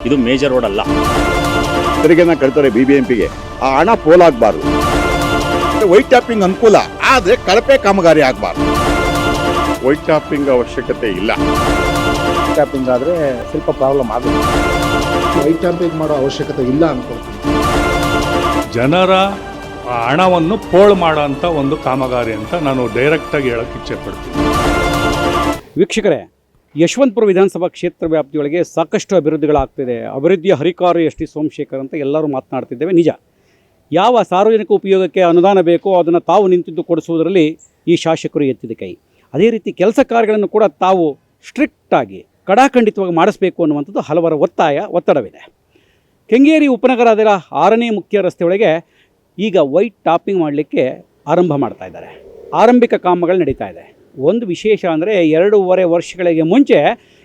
ಇದು major road ಅಲ್ಲ. ತೆರಿಗೆನ ಕಟ್ತಾರೆ BBMPಗೆ, ಆ ಹಣ ಪೋಲಾಗಬಾರ್ದು. ವೈಟ್ ಟ್ಯಾಪಿಂಗ್ ಅನುಕೂಲ, ಆದರೆ ಕಳಪೆ ಕಾಮಗಾರಿ ಆಗಬಾರ್ದು. ವೈಟ್ ಟ್ಯಾಪಿಂಗ್ ಅವಶ್ಯಕತೆ ಇಲ್ಲ. ಟ್ಯಾಪಿಂಗ್ ಆದರೆ ಸ್ವಲ್ಪ ಪ್ರಾಬ್ಲಮ್ ಆಗುತ್ತೆ. ವೈಟ್ ಟ್ಯಾಪಿಂಗ್ ಮಾಡೋ ಅವಶ್ಯಕತೆ ಇಲ್ಲ ಅನ್ಕೊಳ್ತೀನಿ. ಜನರ ಹಣವನ್ನು ಪೋಳು ಮಾಡೋ ಅಂಥ ಒಂದು ಕಾಮಗಾರಿ ಅಂತ ನಾನು ಡೈರೆಕ್ಟಾಗಿ ಹೇಳೋಕ್ಕೆ ಇಚ್ಛೆ ಪಡ್ತೀನಿ. ವೀಕ್ಷಕರೇ, ಯಶವಂತಪುರ ವಿಧಾನಸಭಾ ಕ್ಷೇತ್ರ ವ್ಯಾಪ್ತಿಯೊಳಗೆ ಸಾಕಷ್ಟು ಅಭಿವೃದ್ಧಿಗಳಾಗ್ತಿದೆ. ಅಭಿವೃದ್ಧಿಯ ಹರಿಕಾರು ಎಸ್ ಟಿ ಸೋಮಶೇಖರ್ ಅಂತ ಎಲ್ಲರೂ ಮಾತನಾಡ್ತಿದ್ದೇವೆ. ನಿಜ, ಯಾವ ಸಾರ್ವಜನಿಕ ಉಪಯೋಗಕ್ಕೆ ಅನುದಾನ ಬೇಕೋ ಅದನ್ನು ತಾವು ನಿಂತಿದ್ದು ಕೊಡಿಸುವುದರಲ್ಲಿ ಈ ಶಾಸಕರು ಎತ್ತಿದ ಕೈ. ಅದೇ ರೀತಿ ಕೆಲಸ ಕಾರ್ಯಗಳನ್ನು ಕೂಡ ತಾವು ಸ್ಟ್ರಿಕ್ಟಾಗಿ ಕಡಾಖಂಡಿತವಾಗಿ ಮಾಡಿಸಬೇಕು ಅನ್ನುವಂಥದ್ದು ಹಲವರ ಒತ್ತಡವಿದೆ. ಕೆಂಗೇರಿ ಉಪನಗರ ಅದರ 6ನೇ ಮುಖ್ಯ ರಸ್ತೆಯೊಳಗೆ ಈಗ ವೈಟ್ ಟಾಪಿಂಗ್ ಮಾಡಲಿಕ್ಕೆ ಆರಂಭ ಮಾಡ್ತಾ ಇದ್ದಾರೆ. ಆರಂಭಿಕ ಕಾಮಗಳು ನಡೀತಾ ಇದೆ. ಒಂದು ವಿಶೇಷ ಅಂದರೆ 2.5 ವರ್ಷಗಳಿಗೆ ಮುಂಚೆ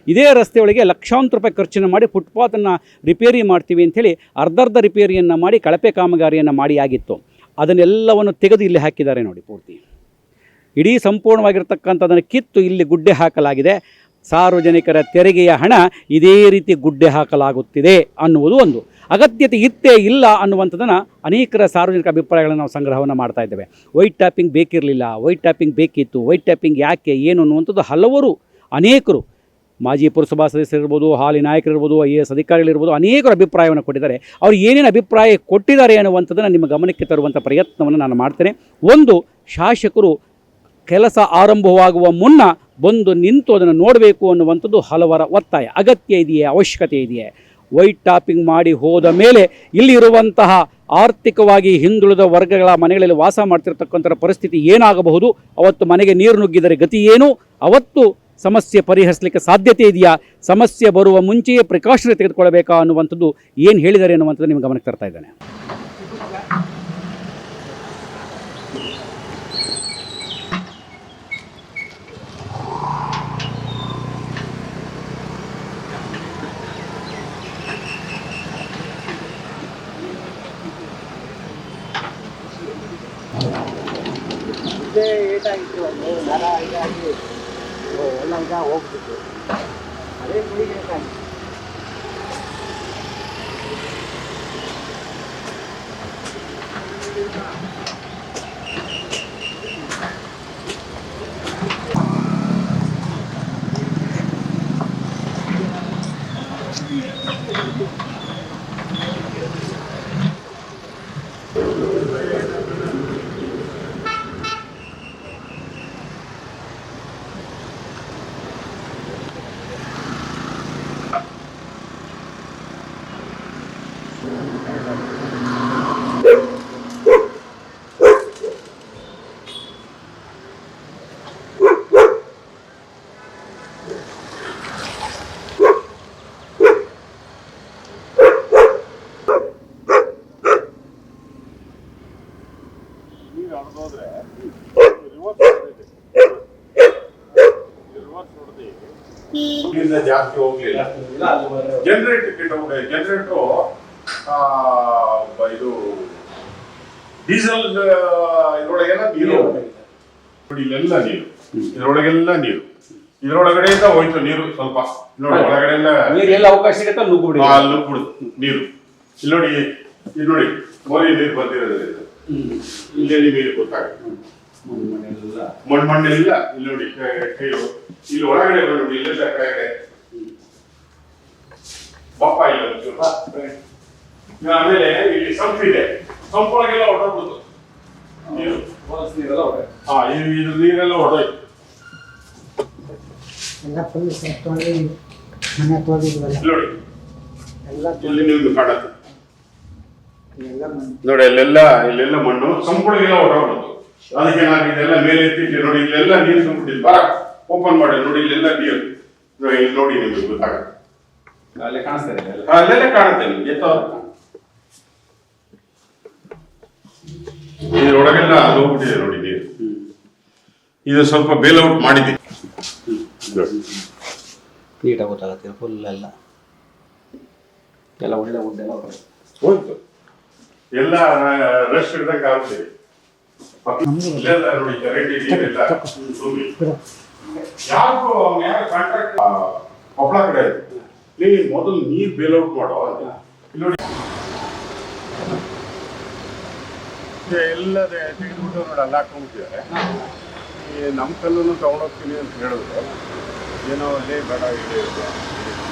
ಇದೇ ರಸ್ತೆಯೊಳಗೆ ಲಕ್ಷಾಂತರ ರೂಪಾಯಿ ಖರ್ಚನ್ನು ಮಾಡಿ ಫುಟ್ಪಾತನ್ನು ರಿಪೇರಿ ಮಾಡ್ತೀವಿ ಅಂಥೇಳಿ ಅರ್ಧರ್ಧ ರಿಪೇರಿಯನ್ನು ಮಾಡಿ ಕಳಪೆ ಕಾಮಗಾರಿಯನ್ನು ಮಾಡಿ ಆಗಿತ್ತು. ಅದನ್ನೆಲ್ಲವನ್ನು ತೆಗೆದು ಇಲ್ಲಿ ಹಾಕಿದ್ದಾರೆ ನೋಡಿ. ಪೂರ್ತಿ ಇಡೀ ಸಂಪೂರ್ಣವಾಗಿರ್ತಕ್ಕಂಥದ್ದನ್ನು ಕಿತ್ತು ಇಲ್ಲಿ ಗುಡ್ಡೆ ಹಾಕಲಾಗಿದೆ. ಸಾರ್ವಜನಿಕರ ತೆರಿಗೆಯ ಹಣ ಇದೇ ರೀತಿ ಗುಡ್ಡೆ ಹಾಕಲಾಗುತ್ತಿದೆ ಅನ್ನುವುದು ಒಂದು. ಅಗತ್ಯತೆ ಇತ್ತೇ ಇಲ್ಲ ಅನ್ನುವಂಥದ್ದನ್ನು ಅನೇಕರ ಸಾರ್ವಜನಿಕ ಅಭಿಪ್ರಾಯಗಳನ್ನು ನಾವು ಸಂಗ್ರಹವನ್ನು ಮಾಡ್ತಾ ಇದ್ದೇವೆ. ವೈಟ್ ಟ್ಯಾಪಿಂಗ್ ಬೇಕಿರಲಿಲ್ಲ, ವೈಟ್ ಟ್ಯಾಪಿಂಗ್ ಬೇಕಿತ್ತು, ವೈಟ್ ಟ್ಯಾಪಿಂಗ್ ಯಾಕೆ ಏನು ಅನ್ನುವಂಥದ್ದು ಅನೇಕರು ಮಾಜಿ ಪುರಸಭಾ ಸದಸ್ಯರಿರ್ಬೋದು, ಹಾಲಿ ನಾಯಕರಿರ್ಬೋದು, IAS ಅಧಿಕಾರಿಗಳಿರ್ಬೋದು, ಅನೇಕರು ಅಭಿಪ್ರಾಯವನ್ನು ಕೊಟ್ಟಿದ್ದಾರೆ. ಅವರು ಏನೇನು ಅಭಿಪ್ರಾಯ ಕೊಟ್ಟಿದ್ದಾರೆ ಅನ್ನುವಂಥದ್ದನ್ನು ನಿಮ್ಮ ಗಮನಕ್ಕೆ ತರುವಂಥ ಪ್ರಯತ್ನವನ್ನು ನಾನು ಮಾಡ್ತೇನೆ. ಒಂದು, ಶಾಸಕರು ಕೆಲಸ ಆರಂಭವಾಗುವ ಮುನ್ನ ಬಂದು ನಿಂತು ಅದನ್ನು ನೋಡಬೇಕು ಅನ್ನುವಂಥದ್ದು ಹಲವರ ಒತ್ತಾಯ. ಅಗತ್ಯ ಇದೆಯೇ, ಅವಶ್ಯಕತೆ ಇದೆಯೇ? ವೈಟ್ ಟಾಪಿಂಗ್ ಮಾಡಿ ಹೋದ ಮೇಲೆ ಇಲ್ಲಿ ಇರುವಂತಹ ಆರ್ಥಿಕವಾಗಿ ಹಿಂದುಳಿದ ವರ್ಗಗಳ ಮನೆಗಳಲ್ಲಿ ವಾಸ ಮಾಡ್ತಿರ್ತಕ್ಕಂಥ ಪರಿಸ್ಥಿತಿ ಏನಾಗಬಹುದು? ಅವತ್ತು ಮನೆಗೆ ನೀರು ನುಗ್ಗಿದರೆ ಗತಿ ಏನು? ಅವತ್ತು ಸಮಸ್ಯೆ ಪರಿಹರಿಸಲಿಕ್ಕೆ ಸಾಧ್ಯತೆ ಇದೆಯಾ? ಸಮಸ್ಯೆ ಬರುವ ಮುಂಚೆಯೇ ಪ್ರಿಕಾಷನ್ ತೆಗೆದುಕೊಳ್ಳಬೇಕಾ ಅನ್ನುವಂಥದ್ದು ಏನು ಹೇಳಿದ್ದಾರೆ ಅನ್ನುವಂಥದ್ದು ನಿಮ್ಮ ಗಮನಕ್ಕೆ ತರ್ತಾ ಇದ್ದಾನೆ. ಏಟಾಗಿತ್ತು ಮರ ಇದಾಗಿ ಎಲ್ಲ ಈಗ ಹೋಗ್ಬಿಟ್ಟು ಅದೇ ಗುಡಿಗೆ ಏಟಾಗಿತ್ತು. ಜಾಸ್ತಿ ಹೋಗ್ಲಿಲ್ಲ. ಜನರೇಟರ್ ಇದು ಡೀಸೆಲ್ ಇದ್ರೊಳಗೆಲ್ಲ ನೀರು ನೋಡಿ, ಇಲ್ಲೆಲ್ಲ ನೀರು, ಇದ್ರೊಳಗೆಲ್ಲ ನೀರು, ಇದ್ರೊಳಗಡೆಯಿಂದ ಹೋಯ್ತು ನೀರು ಸ್ವಲ್ಪ ನೋಡಿ, ಒಳಗಡೆಲ್ಲ ನೀರೆಲ್ಲ ಅವಕಾಶ ಸಿಗುತ್ತೆ ನುಗ್ಬಿಡುದು ನೀರು. ಇಲ್ಲಿ ನೋಡಿ, ಇದು ನೋಡಿ ಮೋರಿ ನೀರು ಬಂದಿರೋದ್ರಿಂದ ಇಲ್ಲೇ ನೀರು ಗೊತ್ತಾಗುತ್ತೆ. ಮಣ್ಣೆಲ್ಲ ಇಲ್ಲಿ ನೋಡಿ, ಇಲ್ಲಿ ಒಳಗಡೆ ನೋಡಿ, ಇಲ್ಲೆಲ್ಲ ಕೆಳಗಡೆ ಬಪ್ಪ ಇಲ್ಲ ಒಂಚೂರು. ಆಮೇಲೆ ಇಲ್ಲಿ ಸಂಪಿದೆ, ಸಂಪೊಳಗೆಲ್ಲ ಹೊರಟೋಗ್ಬಿಡ್ತು ನೀರು. ಇದು ನೀರೆಲ್ಲ ಹೊರಟೋಯ್ತು. ನೋಡಿ ಇಲ್ಲಿ ನಿಮ್ಗೆ ಕಾಣುತ್ತೆ ನೋಡಿ, ಇಲ್ಲೆಲ್ಲ ಮಣ್ಣು ಸಂಪೊಳಗೆಲ್ಲ ಹೊರಟೋಗ್ಬಿಡ್ತು. ಅದಕ್ಕೆ ನಾನು ಇದೆಲ್ಲ ಮೇಲೆ ಎತ್ತಿದ್ದೆ ನೋಡಿ, ಇಲ್ಲೆಲ್ಲ ನೀರು ತುಂಬಿಟ್ಟಿದ್ದು. ಬರ ಓಪನ್ ಮಾಡಿ ನೋಡಿ, ಇಲ್ಲೆಲ್ಲ ನೀರು ಇಲ್ಲಿ ನೋಡಿ, ನಿಮ್ಗೆ ಗೊತ್ತಾಗುತ್ತೆ. ಅಲ್ಲೆಲ್ಲ ಕಾಣುತ್ತೆ ನಿಮ್ಗೆ. ಇದ್ರೊಳಗೆಲ್ಲ ಅದು ಹೋಗ್ಬಿಟ್ಟಿದೆ ನೋಡಿ ನೀರು. ಇದು ಸ್ವಲ್ಪ ಬೇಲ್ ಔಟ್ ಮಾಡಿದ್ದೆ, ನೀಟಾಗಿ ಗೊತ್ತಾಗುತ್ತೆ. ಫುಲ್ ಎಲ್ಲ ಒಳ್ಳೆ ಉಡ್ಡೆಲ್ಲ ಹೋಯ್ತು, ಎಲ್ಲ ರಶ್ ಹಿಡ್ದಂಗೆ ಆಗ್ತಿದೆ. ಇಲ್ಲೆಲ್ಲ ನೋಡಿ ಚರಂಡಿ ನೀರೆಲ್ಲ ತುಂಬಿ. ಯಾರು ಕಾಂಟ್ರಾಕ್ಟ್ ಕೊಪ್ಪಳ ಕಡೆ ನೀನು ಮೊದಲು ನೀರು ಬೇಲೌಟ್ ಮಾಡೋ ಇಲ್ಲಿ ನೋಡಿ ಎಲ್ಲ ತೆಗೆದುಬಿಟ್ಟು ನೋಡಿ ಅಲ್ಲಿ ಹಾಕೊಂಡ್ಬಿಟ್ಟಿದ್ದಾರೆ. ಈ ನಮ್ಮ ಕಲ್ಲನ್ನು ತೊಗೊಂಡೋಗ್ತೀನಿ ಅಂತ ಹೇಳಿದ್ರು, ಏನೋ ಅಲ್ಲೇ ಬೇಡ ಇದೆ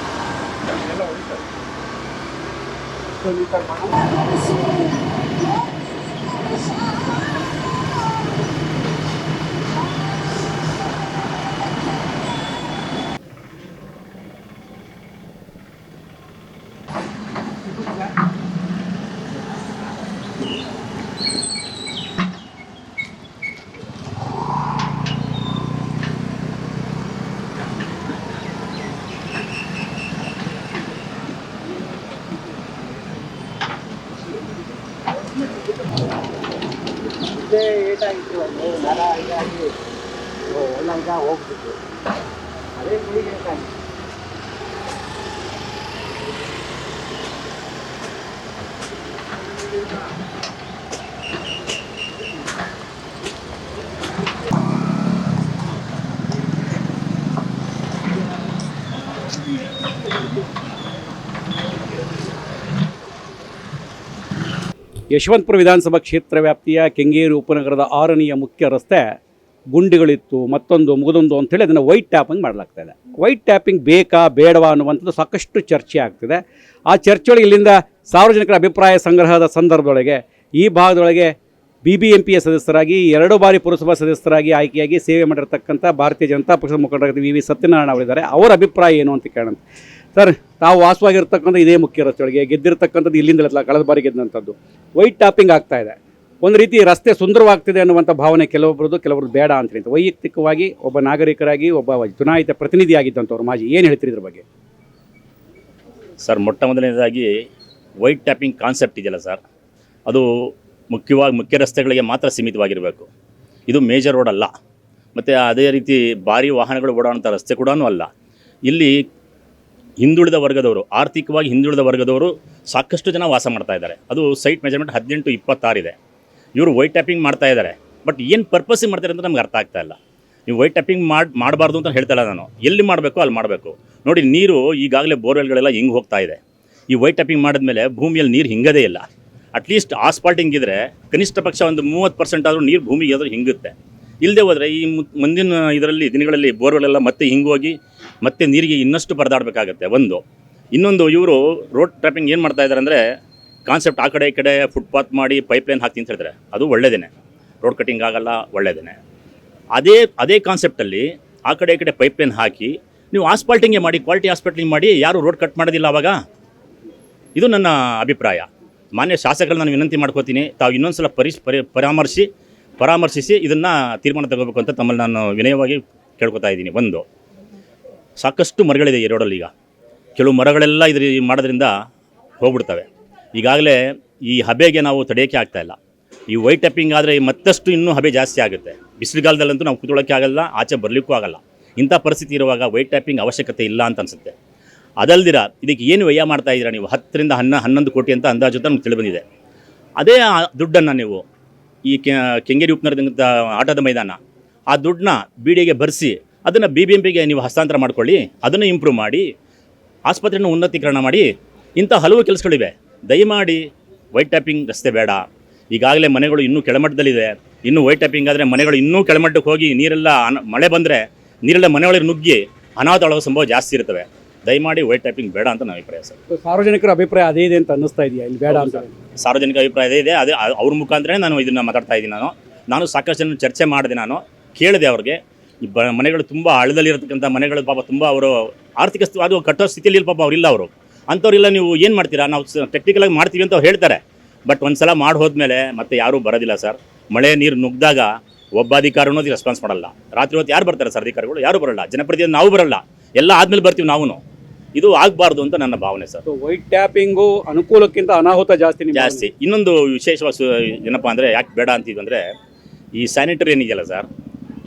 ಎಲ್ಲ ಹೊಡಿತಾರೆ. ಏಟಾಗಿತ್ತು ಒಂದು ಮರ ಇದಾಗಿ ಎಲ್ಲ ಇದಾಗಿ ಹೋಗ್ಬಿಟ್ಟು ಅದೇ ಗುಳಿಗೆ ಏಟಾಗಿತ್ತು. ಯಶವಂತಪುರ ವಿಧಾನಸಭಾ ಕ್ಷೇತ್ರ ವ್ಯಾಪ್ತಿಯ ಕೆಂಗೇರಿ ಉಪನಗರದ 6ನೆಯ ಮುಖ್ಯ ರಸ್ತೆ ಗುಂಡಿಗಳಿತ್ತು, ಮತ್ತೊಂದು ಮುಗಿದೊಂದು ಅಂತೇಳಿ ಅದನ್ನು ವೈಟ್ ಟ್ಯಾಪಿಂಗ್ ಮಾಡಲಾಗ್ತಾ ಇದೆ. ವೈಟ್ ಟ್ಯಾಪಿಂಗ್ ಬೇಕಾ ಬೇಡವಾ ಅನ್ನುವಂಥದ್ದು ಸಾಕಷ್ಟು ಚರ್ಚೆ ಆಗ್ತಿದೆ. ಆ ಚರ್ಚೆಯೊಳಗೆ ಇಲ್ಲಿಂದ ಸಾರ್ವಜನಿಕರ ಅಭಿಪ್ರಾಯ ಸಂಗ್ರಹದ ಸಂದರ್ಭದೊಳಗೆ ಈ ಭಾಗದೊಳಗೆ BBMPಯ ಸದಸ್ಯರಾಗಿ 2 ಬಾರಿ ಪುರಸಭಾ ಸದಸ್ಯರಾಗಿ ಆಯ್ಕೆಯಾಗಿ ಸೇವೆ ಮಾಡಿರ್ತಕ್ಕಂಥ ಭಾರತೀಯ ಜನತಾ ಪಕ್ಷದ ಮುಖಂಡರಾದ VV ಸತ್ಯನಾರಾಯಣ ಅವರಿದ್ದಾರೆ. ಅವರ ಅಭಿಪ್ರಾಯ ಏನು ಅಂತ ಕೇಳೋಣ. ಸರ್, ತಾವು ವಾಸವಾಗಿರ್ತಕ್ಕಂಥ ಇದೇ ಮುಖ್ಯ ರಸ್ತೆಯೊಳಗೆ ಗೆದ್ದಿರ್ತಕ್ಕಂಥದ್ದು ಇಲ್ಲಿಂದಲೇ ಕಳೆದ ಬಾರಿ ಗೆದ್ದಂಥದ್ದು ವೈಟ್ ಟ್ಯಾಪಿಂಗ್ ಆಗ್ತಾ ಇದೆ. ಒಂದು ರೀತಿ ರಸ್ತೆ ಸುಂದರವಾಗ್ತಿದೆ ಅನ್ನುವಂಥ ಭಾವನೆ ಕೆಲವೊಬ್ರದ್ದು ಬೇಡ ಅಂತ ಹೇಳ್ತಾರೆ. ವೈಯಕ್ತಿಕವಾಗಿ ಒಬ್ಬ ನಾಗರಿಕರಾಗಿ ಒಬ್ಬ ಚುನಾಯಿತ ಪ್ರತಿನಿಧಿಯಾಗಿದ್ದಂಥವ್ರು ಮಾಜಿ ಏನು ಹೇಳ್ತೀರಿ ಇದ್ರ ಬಗ್ಗೆ? ಸರ್, ಮೊಟ್ಟ ಮೊದಲನೇದಾಗಿ ವೈಟ್ ಟ್ಯಾಪಿಂಗ್ ಕಾನ್ಸೆಪ್ಟ್ ಇದೆಯಲ್ಲ ಸರ್, ಅದು ಮುಖ್ಯ ರಸ್ತೆಗಳಿಗೆ ಮಾತ್ರ ಸೀಮಿತವಾಗಿರಬೇಕು. ಇದು ಮೇಜರ್ ರೋಡ್ ಅಲ್ಲ, ಮತ್ತು ಅದೇ ರೀತಿ ಭಾರಿ ವಾಹನಗಳು ಓಡಾಡುವಂಥ ರಸ್ತೆ ಕೂಡ ಅಲ್ಲ. ಇಲ್ಲಿ ಹಿಂದುಳಿದ ವರ್ಗದವರು, ಆರ್ಥಿಕವಾಗಿ ಹಿಂದುಳಿದ ವರ್ಗದವರು ಸಾಕಷ್ಟು ಜನ ವಾಸ ಮಾಡ್ತಾ ಇದ್ದಾರೆ. ಅದು ಸೈಟ್ ಮೆಜರ್ಮೆಂಟ್ 18-26 ಇದೆ. ಇವರು ವೈಟ್ ಟ್ಯಾಪಿಂಗ್ ಮಾಡ್ತಾ ಇದ್ದಾರೆ. ಬಟ್ ಏನು ಪರ್ಪಸ್ಸಿಗೆ ಮಾಡ್ತಾರೆ ಅಂತ ನಮ್ಗೆ ಅರ್ಥ ಆಗ್ತಾ ಇಲ್ಲ. ನೀವು ವೈಟ್ ಟ್ಯಾಪಿಂಗ್ ಮಾಡಬಾರ್ದು ಅಂತ ಹೇಳ್ತಾ ಇಲ್ಲ ನಾನು. ಎಲ್ಲಿ ಮಾಡಬೇಕು ಅಲ್ಲಿ ಮಾಡಬೇಕು. ನೋಡಿ, ನೀರು ಈಗಾಗಲೇ ಬೋರ್ವೆಲ್ಗಳೆಲ್ಲ ಹಿಂಗೆ ಹೋಗ್ತಾ ಇದೆ. ಈ ವೈಟ್ ಟ್ಯಾಪಿಂಗ್ ಮಾಡಿದ್ಮೇಲೆ ಭೂಮಿಯಲ್ಲಿ ನೀರು ಹಿಂಗದೇ ಇಲ್ಲ. ಅಟ್ಲೀಸ್ಟ್ ಆಸ್ಪಾಲ್ಟಿಂಗ್ ಇದ್ದರೆ ಕನಿಷ್ಠ ಪಕ್ಷ ಒಂದು 30% ಆದರೂ ನೀರು ಭೂಮಿಗೆ ಆದರೂ ಹಿಂಗುತ್ತೆ. ಇಲ್ಲದೆ ಹೋದರೆ ಈ ಮುಂದಿನ ಇದರಲ್ಲಿ ದಿನಗಳಲ್ಲಿ ಬೋರ್ವೆಲೆಲ್ಲ ಮತ್ತೆ ಹಿಂಗೋಗಿ ಮತ್ತೆ ನೀರಿಗೆ ಇನ್ನಷ್ಟು ಪರದಾಡಬೇಕಾಗತ್ತೆ. ಇನ್ನೊಂದು ಇವರು ರೋಡ್ ಟ್ಯಾಪಿಂಗ್ ಏನು ಮಾಡ್ತಾ ಇದ್ದಾರೆ ಅಂದರೆ, ಕಾನ್ಸೆಪ್ಟ್ ಆ ಕಡೆ ಈ ಕಡೆ ಫುಟ್ಪಾತ್ ಮಾಡಿ ಪೈಪ್ಲೈನ್ ಹಾಕ್ತೀನಿ ಅಂತ ಹೇಳ್ತಾರೆ. ಅದು ಒಳ್ಳೆಯದೇ, ರೋಡ್ ಕಟ್ಟಿಂಗ್ ಆಗಲ್ಲ, ಒಳ್ಳೆಯದೇ. ಅದೇ ಕಾನ್ಸೆಪ್ಟಲ್ಲಿ ಆ ಕಡೆ ಈ ಕಡೆ ಪೈಪ್ಲೈನ್ ಹಾಕಿ ನೀವು ಆಸ್ಪಾಲ್ಟಿಂಗೇ ಮಾಡಿ, ಕ್ವಾಲಿಟಿ ಆಸ್ಪಾಲ್ಟಿಂಗ್ ಮಾಡಿ, ಯಾರು ರೋಡ್ ಕಟ್ ಮಾಡೋದಿಲ್ಲ ಆವಾಗ. ಇದು ನನ್ನ ಅಭಿಪ್ರಾಯ. ಮಾನ್ಯ ಶಾಸಕರನ್ನ ನಾನು ವಿನಂತಿ ಮಾಡ್ಕೋತೀನಿ, ತಾವು ಇನ್ನೊಂದು ಸಲ ಪರಾಮರ್ಶಿಸಿ ಇದನ್ನು ತೀರ್ಮಾನ ತಗೋಬೇಕು ಅಂತ ತಮ್ಮಲ್ಲಿ ನಾನು ವಿನಯವಾಗಿ ಕೇಳ್ಕೊತಾ ಇದ್ದೀನಿ. ಸಾಕಷ್ಟು ಮರಗಳಿದೆ ಈ ರೋಡಲ್ಲಿ. ಈಗ ಕೆಲವು ಮರಗಳೆಲ್ಲ ಇದ್ರ ಮಾಡೋದ್ರಿಂದ ಹೋಗ್ಬಿಡ್ತವೆ. ಈಗಾಗಲೇ ಈ ಹಬೆಗೆ ನಾವು ತಡೆಯೋಕ್ಕೆ ಆಗ್ತಾಯಿಲ್ಲ. ಈ ವೈಟ್ ಟ್ಯಾಪಿಂಗ್ ಆದರೆ ಮತ್ತಷ್ಟು ಇನ್ನೂ ಹಬೆ ಜಾಸ್ತಿ ಆಗುತ್ತೆ. ಬಿಸಿಲುಗಾಲದಲ್ಲಂತೂ ನಾವು ಕೂತ್ಕೊಳ್ಳೋಕ್ಕೆ ಆಗಲ್ಲ, ಆಚೆ ಬರಲಿಕ್ಕೂ ಆಗಲ್ಲ. ಇಂಥ ಪರಿಸ್ಥಿತಿ ಇರುವಾಗ ವೈಟ್ ಟ್ಯಾಪಿಂಗ್ ಅವಶ್ಯಕತೆ ಇಲ್ಲ ಅಂತ ಅನಿಸುತ್ತೆ. ಅದಲ್ದಿರ ಇದಕ್ಕೆ ಏನು ವ್ಯಯ ಮಾಡ್ತಾ ಇದ್ದೀರಾ ನೀವು? 10ರಿಂದ 11 ಕೋಟಿ ಅಂತ ಅಂದಾಜು ಅಂತ ನಮ್ಗೆ ತಿಳಿಬಂದಿದೆ. ಅದೇ ದುಡ್ಡನ್ನು ನೀವು ಈ ಕೆಂಗೇರಿ ಉಪನಗರದ ಆಟದ ಮೈದಾನ, ಆ ದುಡ್ಡನ್ನ BDAಗೆ ಭರಿಸಿ ಅದನ್ನು BBMPಗೆ ನೀವು ಹಸ್ತಾಂತರ ಮಾಡ್ಕೊಳ್ಳಿ, ಅದನ್ನು ಇಂಪ್ರೂವ್ ಮಾಡಿ, ಆಸ್ಪತ್ರೆಯನ್ನು ಉನ್ನತೀಕರಣ ಮಾಡಿ. ಇಂಥ ಹಲವು ಕೆಲಸಗಳಿವೆ. ದಯಮಾಡಿ ವೈಟ್ ಟ್ಯಾಪಿಂಗ್ ರಸ್ತೆ ಬೇಡ. ಈಗಾಗಲೇ ಮನೆಗಳು ಇನ್ನೂ ಕೆಳಮಟ್ಟದಲ್ಲಿದೆ. ಇನ್ನೂ ವೈಟ್ ಟ್ಯಾಪಿಂಗ್ ಆದರೆ ಮನೆಗಳು ಇನ್ನೂ ಕೆಳಮಟ್ಟಕ್ಕೆ ಹೋಗಿ ನೀರೆಲ್ಲ ಮಳೆ ಬಂದರೆ ನೀರೆಲ್ಲ ಮನೆಯೊಳಗೆ ನುಗ್ಗಿ ಅನಾಹುತಗೊಳ್ಳೋ ಸಂಭವ ಜಾಸ್ತಿ ಇರ್ತವೆ. ದಯಮಾಡಿ ವೈಟ್ ಟ್ಯಾಪಿಂಗ್ ಬೇಡ ಅಂತ ನನ್ನ ಅಭಿಪ್ರಾಯ ಸರ್. ಸಾರ್ವಜನಿಕರ ಅಭಿಪ್ರಾಯ ಅದೇ ಇದೆ ಅಂತ ಅನ್ನಿಸ್ತಾ ಇದೆಯಾ ಇಲ್ಲಿ ಬೇಡ ಅಂತ? ಸಾರ್ವಜನಿಕ ಅಭಿಪ್ರಾಯ ಇದೆ. ಅದೇ ಅವ್ರ ಮುಖಾಂತರ ನಾನು ಇದನ್ನು ಮಾತಾಡ್ತಾ ಇದ್ದೀನಿ. ನಾನು ಸಾಕಷ್ಟು ಜನ ಚರ್ಚೆ ಮಾಡಿದೆ. ನಾನು ಕೇಳಿದೆ ಅವ್ರಿಗೆ. ಮನೆಗಳು ತುಂಬ ಹಳ್ಳದಲ್ಲಿರತಕ್ಕಂಥ ಮನೆಗಳು ಪಾಪ ತುಂಬ ಅವರು ಆರ್ಥಿಕ ಅದು ಕಟ್ಟೋ ಸ್ಥಿತಿಯಲ್ಲಿ ಪಾಪ ಅವರಿಲ್ಲ. ಅವರು ಅಂಥವ್ರಿಲ್ಲ. ನೀವು ಏನು ಮಾಡ್ತೀರಾ? ನಾವು ಟೆಕ್ನಿಕಲಾಗಿ ಮಾಡ್ತೀವಿ ಅಂತ ಅವ್ರು ಹೇಳ್ತಾರೆ. ಬಟ್ ಒಂದು ಸಲ ಮಾಡಿ ಹೋದ್ಮೇಲೆ ಮತ್ತೆ ಯಾರೂ ಬರೋದಿಲ್ಲ ಸರ್. ಮಳೆ ನೀರು ನುಗ್ಗಿದಾಗ ಒಬ್ಬ ಅಧಿಕಾರಿನೂ ಅದಕ್ಕೆ ರೆಸ್ಪಾನ್ಸ್ ಮಾಡಲ್ಲ. ರಾತ್ರಿ ಹೊತ್ತು ಯಾರು ಬರ್ತಾರೆ ಸರ್? ಅಧಿಕಾರಿಗಳು ಯಾರೂ ಬರೋಲ್ಲ. ಜನಪ್ರತಿನಿಧಿ ನಾವು ಬರೋಲ್ಲ. ಎಲ್ಲ ಆದಮೇಲೆ ಬರ್ತೀವಿ ನಾವು. ಇದು ಆಗಬಾರ್ದು ಅಂತ ನನ್ನ ಭಾವನೆ ಸರ್. ವೈಟ್ ಟ್ಯಾಪಿಂಗು ಅನುಕೂಲಕ್ಕಿಂತ ಅನಾಹುತ ಜಾಸ್ತಿ. ಇನ್ನೊಂದು ವಿಶೇಷವಾಗಿ ಏನಪ್ಪ ಅಂದರೆ ಯಾಕೆ ಬೇಡ ಅಂತಿದ್ದು ಅಂದರೆ, ಈ ಸ್ಯಾನಿಟರಿ ಏನಿದೆಯಲ್ಲ ಸರ್,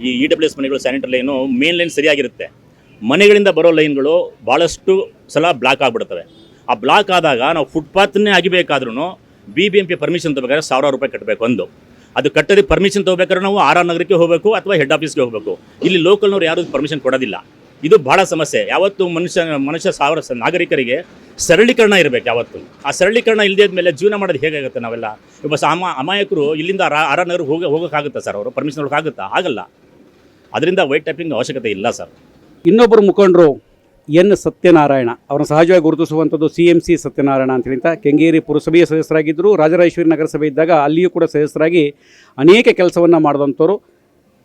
ಈ EWS ಮನೆಗಳು ಸ್ಯಾನಿಟರಿ ಲೈನು ಮೇನ್ ಲೈನ್ ಸರಿಯಾಗಿರುತ್ತೆ. ಮನೆಗಳಿಂದ ಬರೋ ಲೈನ್ಗಳು ಭಾಳಷ್ಟು ಸಲ ಬ್ಲಾಕ್ ಆಗಿಬಿಡ್ತವೆ. ಆ ಬ್ಲಾಕ್ ಆದಾಗ ನಾವು ಫುಟ್ಪಾತ್ನೇ ಆಗಿಬೇಕಾದ್ರೂ BBMP ಪರ್ಮಿಷನ್ ತೊಗೋಬೇಕಾದ್ರೆ 1000 ರೂಪಾಯಿ ಕಟ್ಟಬೇಕು. ಅದು ಕಟ್ಟೋದಕ್ಕೆ ಪರ್ಮಿಷನ್ ತೊಗೋಬೇಕಾದ್ರೆ ನಾವು RR ನಗರಕ್ಕೆ ಹೋಗಬೇಕು ಅಥವಾ ಹೆಡ್ ಆಫೀಸ್ಗೆ ಹೋಗಬೇಕು. ಇಲ್ಲಿ ಲೋಕಲ್ನವ್ರು ಯಾರು ಪರ್ಮಿಷನ್ ಕೊಡೋದಿಲ್ಲ. ಇದು ಬಹಳ ಸಮಸ್ಯೆ. ಯಾವತ್ತು ಮನುಷ್ಯ ನಾಗರಿಕರಿಗೆ ಸರಳೀಕರಣ ಇರಬೇಕು ಯಾವತ್ತು. ಆ ಸರಳೀಕರಣ ಇಲ್ಲದೇ ಮೇಲೆ ಜೀವನ ಮಾಡೋದು ಹೇಗಾಗುತ್ತೆ ನಾವೆಲ್ಲ? ಒಬ್ಬ ಅಮಾಯಕರು ಇಲ್ಲಿಂದ ಆರನವರು ಹೋಗೋಕ್ಕಾಗುತ್ತಾ ಸರ್? ಅವರು ಪರ್ಮಿಷನ್ ಹೋಗೋಕ್ಕಾಗುತ್ತಾ? ಆಗಲ್ಲ. ಅದರಿಂದ ವೈಟ್ ಟ್ಯಾಪಿಂಗ್ ಅವಶ್ಯಕತೆ ಇಲ್ಲ ಸರ್. ಇನ್ನೊಬ್ಬರು ಮುಖಂಡರು ಎನ್ ಸತ್ಯನಾರಾಯಣ ಅವರನ್ನು ಸಹಜವಾಗಿ ಗುರುತಿಸುವಂಥದ್ದು CMC ಸತ್ಯನಾರಾಯಣ ಅಂತೇಳಿ ಅಂತ ಕೆಂಗೇರಿ ಪುರಸಭೆಯ ಸದಸ್ಯರಾಗಿದ್ದರು. ರಾಜರಾಜೇಶ್ವರಿ ನಗರಸಭೆ ಇದ್ದಾಗ ಅಲ್ಲಿಯೂ ಕೂಡ ಸದಸ್ಯರಾಗಿ ಅನೇಕ ಕೆಲಸವನ್ನು ಮಾಡಿದಂಥವ್ರು.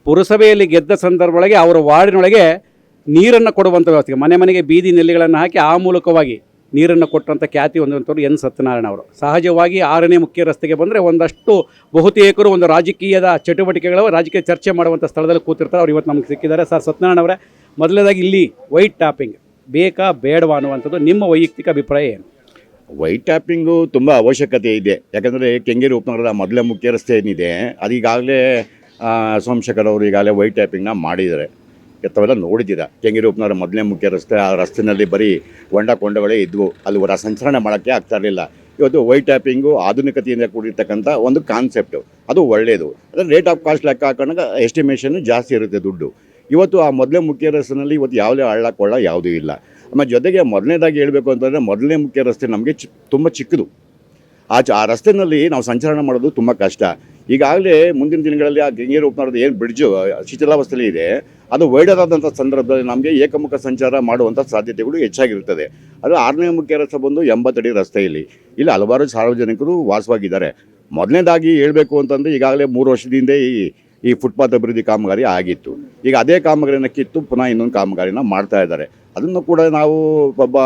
ಪುರಸಭೆಯಲ್ಲಿ ಗೆದ್ದ ಸಂದರ್ಭದೊಳಗೆ ಅವರ ವಾರ್ಡಿನೊಳಗೆ ನೀರನ್ನು ಕೊಡುವಂಥ ವ್ಯವಸ್ಥೆ, ಮನೆ ಮನೆಗೆ ಬೀದಿ ನೆಲ್ಲಿಗಳನ್ನು ಹಾಕಿ ಆ ಮೂಲಕವಾಗಿ ನೀರನ್ನು ಕೊಟ್ಟಂಥ ಖ್ಯಾತಿ ಹೊಂದಿದಂಥವ್ರು ಎನ್ ಸತ್ಯನಾರಾಯಣ ಅವರು. ಸಹಜವಾಗಿ 6ನೇ ಮುಖ್ಯ ರಸ್ತೆಗೆ ಬಂದರೆ ಒಂದಷ್ಟು ಬಹುತೇಕರು ಒಂದು ರಾಜಕೀಯದ ಚಟುವಟಿಕೆಗಳು, ರಾಜಕೀಯ ಚರ್ಚೆ ಮಾಡುವಂಥ ಸ್ಥಳದಲ್ಲಿ ಕೂತಿರ್ತಾರೆ. ಅವ್ರು ಇವತ್ತು ನಮಗೆ ಸಿಕ್ಕಿದ್ದಾರೆ. ಸರ್ ಸತ್ಯನಾರಾಯಣ ಅವರೇ, ಮೊದಲನೇದಾಗಿ ಇಲ್ಲಿ ವೈಟ್ ಟ್ಯಾಪಿಂಗ್ ಬೇಕಾ ಬೇಡವಾ ಅನ್ನುವಂಥದ್ದು ನಿಮ್ಮ ವೈಯಕ್ತಿಕ ಅಭಿಪ್ರಾಯ ಏನು? ವೈಟ್ ಟ್ಯಾಪಿಂಗು ತುಂಬ ಅವಶ್ಯಕತೆ ಇದೆ. ಯಾಕಂದರೆ ಕೆಂಗೇರಿ ಉಪನಗರದ ಮೊದಲೇ ಮುಖ್ಯ ರಸ್ತೆ ಏನಿದೆ ಅದೀಗಾಗಲೇ ಸೋಮಶೇಖರ್ ಅವರು ಈಗಾಗಲೇ ವೈಟ್ ಟ್ಯಾಪಿಂಗ್ನ ಮಾಡಿದ್ದಾರೆ. ತಾವೆಲ್ಲ ನೋಡಿದ್ದೀರಾ. ಕೆಂಗೇರಿ ಉಪನಗರ ಮೊದಲನೇ ಮುಖ್ಯ ರಸ್ತೆ, ಆ ರಸ್ತೆಯಲ್ಲಿ ಬರೀ ಕೊಂಡಗಳೇ ಇದ್ವು, ಅಲ್ಲಿ ಸಂಚಲನೆ ಮಾಡೋಕ್ಕೆ ಆಗ್ತಾ ಇರಲಿಲ್ಲ. ಇವತ್ತು ವೈಟ್ ಟ್ಯಾಪಿಂಗು ಆಧುನಿಕತೆಯಿಂದ ಕೂಡಿರ್ತಕ್ಕಂಥ ಒಂದು ಕಾನ್ಸೆಪ್ಟು, ಅದು ಒಳ್ಳೆಯದು. ಅಂದರೆ ರೇಟ್ ಆಫ್ ಕಾಸ್ಟ್ ಲೆಕ್ಕ ಹಾಕೊಂಡಾಗ ಎಸ್ಟಿಮೇಷನ್ ಜಾಸ್ತಿ ಇರುತ್ತೆ ದುಡ್ಡು. ಇವತ್ತು ಆ ಮೊದಲೇ ಮುಖ್ಯ ರಸ್ತೆಯಲ್ಲಿ ಇವತ್ತು ಯಾವುದೇ ಹಳ್ಳ ಕೊಳ್ಳ ಯಾವುದೂ ಇಲ್ಲ. ಆಮೇಲೆ ಜೊತೆಗೆ ಮೊದಲನೇದಾಗಿ ಹೇಳಬೇಕು ಅಂತಂದರೆ ಮೊದಲನೇ ಮುಖ್ಯ ರಸ್ತೆ ನಮಗೆ ತುಂಬ ಚಿಕ್ಕದು. ಆ ರಸ್ತೆಯಲ್ಲಿ ನಾವು ಸಂಚಾರ ಮಾಡೋದು ತುಂಬ ಕಷ್ಟ. ಈಗಾಗಲೇ ಮುಂದಿನ ದಿನಗಳಲ್ಲಿ ಆ ಕೆಂಗೇರಿ ಉಪನಗರದ ಏನು ಬ್ರಿಡ್ಜು ಶಿಥಿಲಾವಸ್ಥೆಯಲ್ಲಿ ಇದೆ ಅದು ವೈಡರ್ ಆದಂಥ ಸಂದರ್ಭದಲ್ಲಿ ನಮಗೆ ಏಕಮುಖ ಸಂಚಾರ ಮಾಡುವಂಥ ಸಾಧ್ಯತೆಗಳು ಹೆಚ್ಚಾಗಿರ್ತದೆ. ಅದು 6ನೇ ಮುಖ್ಯ ರಸ್ತೆ ಬಂದು 80 ಅಡಿ ರಸ್ತೆಯಲ್ಲಿ ಇಲ್ಲಿ ಹಲವಾರು ಸಾರ್ವಜನಿಕರು ವಾಸವಾಗಿದ್ದಾರೆ. ಮೊದಲನೇದಾಗಿ ಹೇಳಬೇಕು ಅಂತಂದರೆ ಈಗಾಗಲೇ 3 ವರ್ಷದಿಂದ ಈ ಫುಟ್ಪಾತ್ ಅಭಿವೃದ್ಧಿ ಕಾಮಗಾರಿ ಆಗಿತ್ತು. ಈಗ ಅದೇ ಕಾಮಗಾರಿನ ಕಿತ್ತು ಪುನಃ ಇನ್ನೊಂದು ಕಾಮಗಾರಿನ ಮಾಡ್ತಾ ಇದ್ದಾರೆ. ಅದನ್ನು ಕೂಡ ನಾವು ಒಬ್ಬ